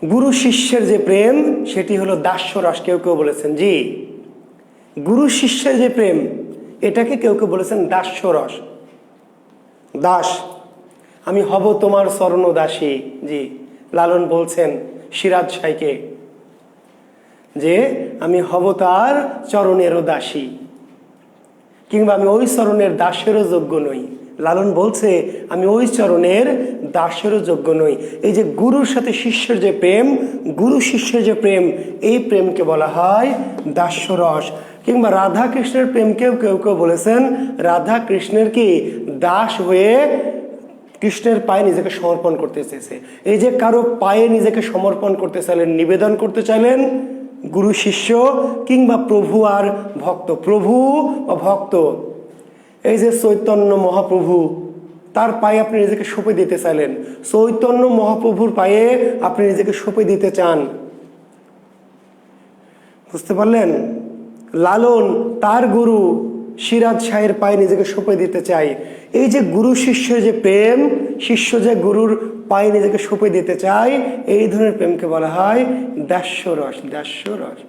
গুরু শিষ্যের যে প্রেম সেটি হলো দাস্যরস, কেউ কেউ বলেছেন। জি গুরু শিষ্যের যে প্রেম এটাকে কেউ কেউ বলেছেন দাস্যরস। দাস, আমি হব তোমার চরণ দাসী। জি লালন বলছেন সিরাজ সাইকে যে আমি হব তার চরণেরও দাসী, কিংবা আমি ওই চরণের দাসেরও যোগ্য নই। লালন বলছে আমি ওই চরণের দাসেরও যোগ্য নই। এই যে গুরুর সাথে শিষ্যের যে প্রেম, গুরু শিষ্যের যে প্রেম, এই প্রেমকে বলা হয় দাস্যরস। কিংবা রাধা কৃষ্ণের প্রেমকেও কেউ কেউ বলেছেন রাধা কৃষ্ণের কি দাস হয়ে কৃষ্ণের পায়ে নিজেকে সমর্পণ করতে চেয়েছে। এই যে কারো পায়ে নিজেকে সমর্পণ করতে চাইলেন, নিবেদন করতে চাইলেন, গুরু শিষ্য কিংবা প্রভু আর ভক্ত, প্রভু বা ভক্ত, এই যে চৈতন্য মহাপ্রভু, তার পায়ে আপনি নিজেকে সঁপে দিতে চাইলেন, চৈতন্য মহাপ্রভুর পায়ে আপনি নিজেকে সঁপে দিতে চান, বুঝতে পারলেন? লালন তার গুরু সিরাজ শাহের পায়ে নিজেকে সঁপে দিতে চাই। এই যে গুরু শিষ্যের যে প্রেম, শিষ্য যে গুরুর পায়ে নিজেকে সঁপে দিতে চায়, এই ধরনের প্রেমকে বলা হয় দাস্যরস। দাস্যরস,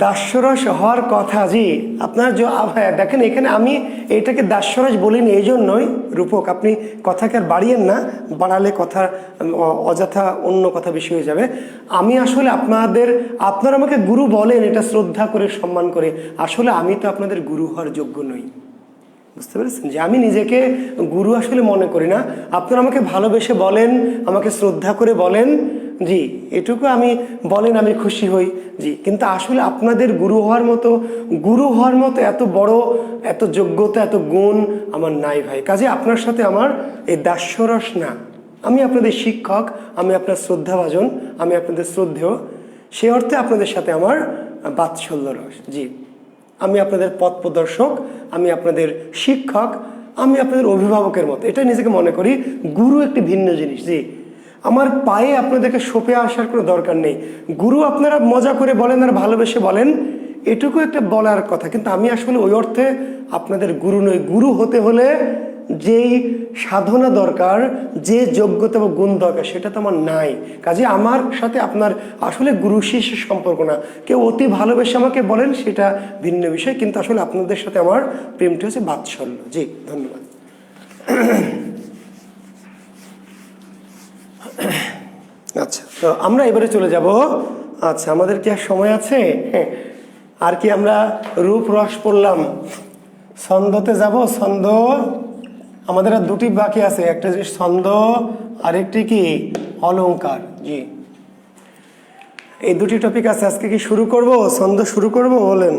দাস্যরস হওয়ার কথা। জি আপনার দেখেন এখানে আমি এইটাকে দাস্যরস বলিনি এই জন্যই, রূপক আপনি কথাকে আর বাড়িয়েন না, বাড়ালে কথা অযথা অন্য কথা বেশি হয়ে যাবে। আমি আসলে আপনারা আমাকে গুরু বলেন এটা শ্রদ্ধা করে সম্মান করে, আসলে আমি তো আপনাদের গুরু হওয়ার যোগ্য নই, বুঝতে পেরেছেন? যে আমি নিজেকে গুরু আসলে মনে করি না। আপনারা আমাকে ভালোবেসে বলেন, আমাকে শ্রদ্ধা করে বলেন, জি এটুকু আমি বলেন, আমি খুশি হই। জি কিন্তু আসলে আপনাদের গুরু হওয়ার মতো এত বড়, এত যোগ্যতা, এত গুণ আমার নাই ভাই। কাজে আপনার সাথে আমার এই দাস্যরস না, আমি আপনাদের শিক্ষক, আমি আপনার শ্রদ্ধাভাজন, আমি আপনাদের শ্রদ্ধেয়, সে অর্থে আপনাদের সাথে আমার বাৎসল্য রস। জি, আমি আপনাদের পথ প্রদর্শক, আমি আপনাদের শিক্ষক, আমি আপনাদের অভিভাবকের মতো, এটাই নিজেকে মনে করি। গুরু একটি ভিন্ন জিনিস। জি, আমার পায়ে আপনাদেরকে সঁপে আসার কোনো দরকার নেই। গুরু আপনারা মজা করে বলেন আর ভালোবেসে বলেন, এটুকু একটা বলার কথা, কিন্তু আমি আসলে ওই অর্থে আপনাদের গুরু নই। গুরু হতে হলে যেই সাধনা দরকার, যে যোগ্যতা বা গুণ দরকার, সেটা তো আমার নাই। কাজে আমার সাথে আপনার আসলে গুরু শিষ্য সম্পর্ক না। কেউ অতি ভালোবেসে আমাকে বলেন, সেটা ভিন্ন বিষয়, কিন্তু আসলে আপনাদের সাথে আমার প্রেমটি হচ্ছে বাৎসল্য। জি, ধন্যবাদ। আচ্ছা, তো আমরা এবারে চলে যাব। আচ্ছা, আমাদের কি আর সময় আছে? হ্যাঁ, আর কি আমরা রূপ রস পড়লাম, ছন্দতে যাব। ছন্দ আমাদের আর দুটি বাকি আছে, একটা যে ছন্দ, আরেকটি কি অলংকার। জি, এই দুটি টপিক আছে। আজকে কি শুরু করব, ছন্দ শুরু করব বলেন?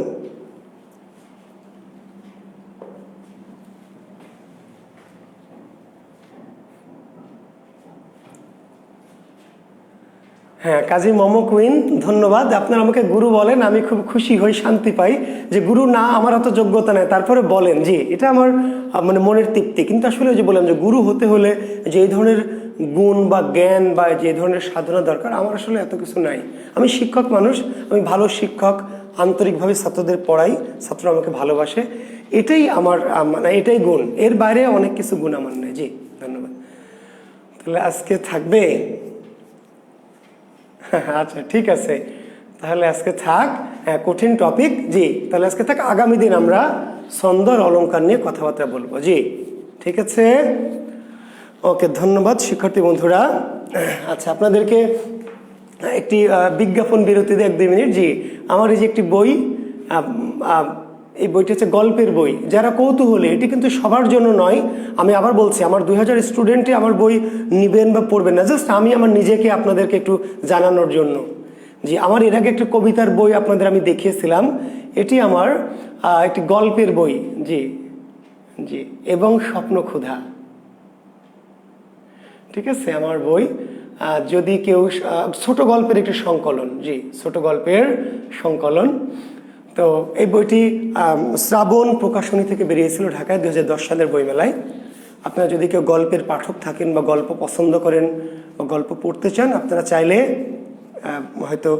হ্যাঁ, কাজী মোমো কুইন, ধন্যবাদ। আপনারা আমাকে গুরু বলেন, আমি খুব খুশি হই, শান্তি পাই যে গুরু না, আমার অত যোগ্যতা নেই, তারপরে বলেন। জি, এটা আমার মানে মনের তৃপ্তি। কিন্তু আসলে যে বললাম যে গুরু হতে হলে যে এই ধরনের গুণ বা জ্ঞান বা যে ধরনের সাধনা দরকার, আমার আসলে এত কিছু নাই। আমি শিক্ষক মানুষ, আমি ভালো শিক্ষক, আন্তরিকভাবে ছাত্রদের পড়াই, ছাত্র আমাকে ভালোবাসে, এটাই আমার মানে এটাই গুণ। এর বাইরে অনেক কিছু গুণ আমার নেই। জি, ধন্যবাদ। তাহলে আজকে থাকবে? আচ্ছা, ঠিক আছে, তাহলে আজকে থাক। হ্যাঁ, কঠিন টপিক। জি, তাহলে আজকে থাক। আগামী দিন আমরা ছন্দ আর অলংকার নিয়ে কথাবার্তা বলবো। জি, ঠিক আছে, ওকে, ধন্যবাদ শিক্ষার্থী বন্ধুরা। আচ্ছা, আপনাদেরকে একটি বিজ্ঞাপন বিরতি দিয়ে 1-2 মিনিট। জি, আমার এই যে একটি বই, এই বইটি হচ্ছে গল্পের বই। যারা কৌতূহলী, এটি কিন্তু সবার জন্য নয়। আমি আবার বলছি, আমার 2000 স্টুডেন্টই আমার বই নিবেন বা পড়বেন না, জাস্ট আমি আমার নিজেকে আপনাদেরকে একটু জানানোর জন্য। জি, আমার এর আগে একটা কবিতার বই আপনাদের আমি দেখিয়েছিলাম, এটি আমার একটি গল্পের বই। জি জি, এবং স্বপ্ন ক্ষুধা, ঠিক আছে, আমার বই। যদি কেউ ছোট গল্পের একটি সংকলন। জি, ছোট গল্পের সংকলন। তো এই বইটি শ্রাবণ প্রকাশনী থেকে বেরিয়েছিল ঢাকায় 2010 সালের বইমেলায়। আপনারা যদি কেউ গল্পের পাঠক থাকেন বা গল্প পছন্দ করেন বা গল্প পড়তে চান, আপনারা চাইলে হয়তো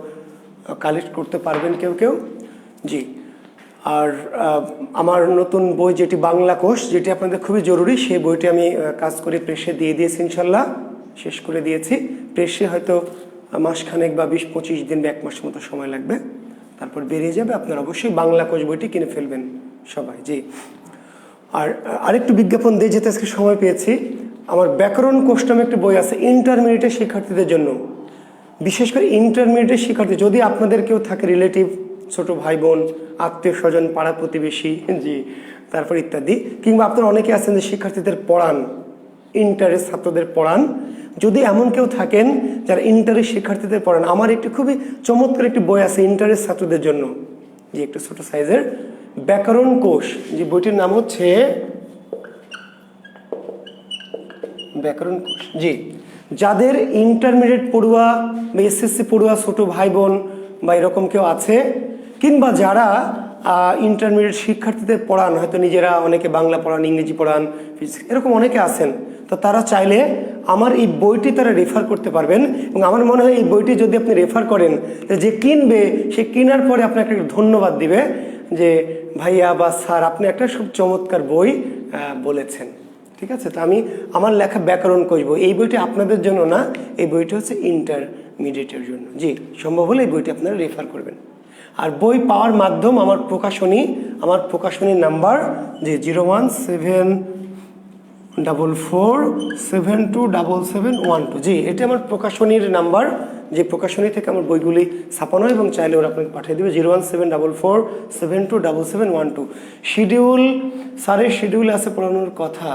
কালেক্ট করতে পারবেন কেউ কেউ। জি, আর আমার নতুন বই যেটি বাংলা কোষ, যেটি আপনাদের খুবই জরুরি, সেই বইটি আমি কাজ করে প্রেসে দিয়ে দিয়েছি, ইনশাল্লাহ শেষ করে দিয়েছি। প্রেসে হয়তো মাসখানেক বা 20-25 দিন বা 1 মাসের মতো সময় লাগবে, তারপর বেরিয়ে যাবে। আপনারা অবশ্যই বাংলা কোষ বইটি কিনে ফেলবেন সবাই। জি, আর আরেকটু বিজ্ঞাপন দিয়ে যেতে আজকে সময় পেয়েছি, আমার ব্যাকরণ কোষ নামে একটি বই আছে ইন্টারমিডিয়েটের শিক্ষার্থীদের জন্য। বিশেষ করে ইন্টারমিডিয়েটের শিক্ষার্থী, যদি আপনাদের কেউ থাকে রিলেটিভ, ছোট ভাই বোন, আত্মীয় স্বজন, পাড়া প্রতিবেশী, জি, তারপর ইত্যাদি, কিংবা আপনারা অনেকে আছেন যে শিক্ষার্থীদের পড়ান, ইন্টারের ছাত্রদের পড়ান, যদি এমন কেউ থাকেন যারা ইন্টারের শিক্ষার্থীদের পড়ান, আমার একটি খুবই চমৎকার একটি বই আছে ইন্টারের ছাত্রদের জন্য। জি, একটু ছোট সাইজের ব্যাকরণ কোষ। যে বইটির নাম হচ্ছে ব্যাকরণ কোষ। জি, যাদের ইন্টারমিডিয়েট পড়ুয়া বা এসএসসি পড়ুয়া ছোট ভাই বোন বা এরকম কেউ আছে, কিংবা যারা ইন্টারমিডিয়েট শিক্ষার্থীদের পড়ান, হয়তো নিজেরা অনেকে বাংলা পড়ান, ইংরেজি পড়ান, ফিজিক্স, এরকম অনেকে আছেন, তো তারা চাইলে আমার এই বইটি তারা রেফার করতে পারবেন। এবং আমার মনে হয় এই বইটি যদি আপনি রেফার করেন, যে কিনবে সে কেনার পরে আপনাকে ধন্যবাদ দিবে যে ভাইয়া বা স্যার, আপনি একটা খুব চমৎকার বই বলেছেন। ঠিক আছে, তো আমি আমার লেখা ব্যাকরণ কোষ বই, এই বইটি আপনাদের জন্য না, এই বইটি হচ্ছে ইন্টারমিডিয়েটের জন্য। জি, সম্ভব হলে এই বইটি আপনারা রেফার করবেন। আর বই পাওয়ার মাধ্যম আমার প্রকাশনীর নাম্বার যে 01744727712। জি, এটা আমার প্রকাশনীর নাম্বার, যে প্রকাশনী থেকে আমার বইগুলি ছাপানো হয়, এবং চাইলে ওরা আপনাকে পাঠিয়ে দেবে। 01744727712। শিডিউল, স্যারের শিডিউল আছে পড়ানোর কথা।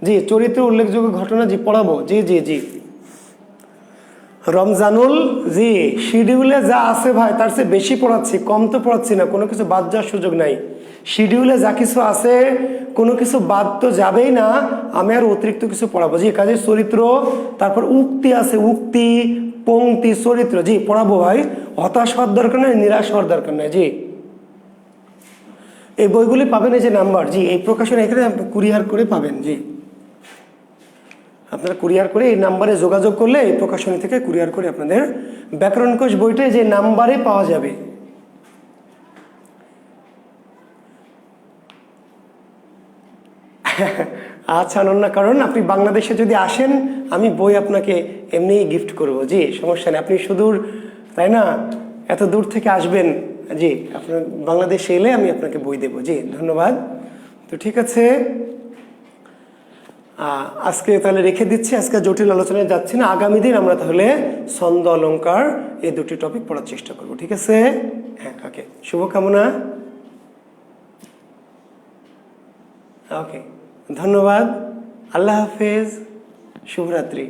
জি, চরিত্র উল্লেখযোগ্য ঘটনা, জি পড়াবো। জি জি জি, রমজানুল, জি শিডিউলে যা আছে ভাই তার চেয়ে বেশি পড়াচ্ছি, কম তো পড়াচ্ছি না, কোনো কিছু বাদ যাওয়ার সুযোগ নাই। শিডিউলে যা কিছু আছে কোনো কিছু বাদ তো যাবেই না, আমি আর অতিরিক্ত কিছু পড়াবো। জি, কাজের চরিত্র, তারপর উক্তি আছে, উক্তি, পংক্তি, চরিত্র, জি পড়াবো ভাই। হতাশ হওয়ার দরকার নেই, নিরাশ হওয়ার দরকার নেই। জি, এই বইগুলি পাবেন, এই যে নাম্বার, জি এই প্রকাশন এখানে কুরিয়ার করে পাবেন। জি, আপনারা কুরিয়ার করে এই নাম্বারে যোগাযোগ করলে এই প্রকাশনী থেকে কুরিয়ার করে আপনাদের ব্যাকরণ কোষ বইটা যে নাম্বারে পাওয়া যাবে। আচ্ছা অনন্যা, কারণ আপনি বাংলাদেশে যদি আসেন আমি বই আপনাকে এমনি গিফট করব। জি সমস্যা নেই, আপনি সুদূর, তাই না, এত দূর থেকে আসবেন। জি, আপনার বাংলাদেশে এলে আমি আপনাকে বই দেবো। জি ধন্যবাদ। তো ঠিক আছে, আজকে তাহলে রেখে দিচ্ছি, আজকে জটিল আলোচনায় যাচ্ছি না। আগামী দিন আমরা তাহলে ছন্দ অলংকার এই দুটি টপিক পড়ার চেষ্টা করব। ঠিক আছে, হ্যাঁ ওকে, শুভকামনা। ওকে, ধন্যবাদ, আল্লাহ হাফেজ, শুভরাত্রি।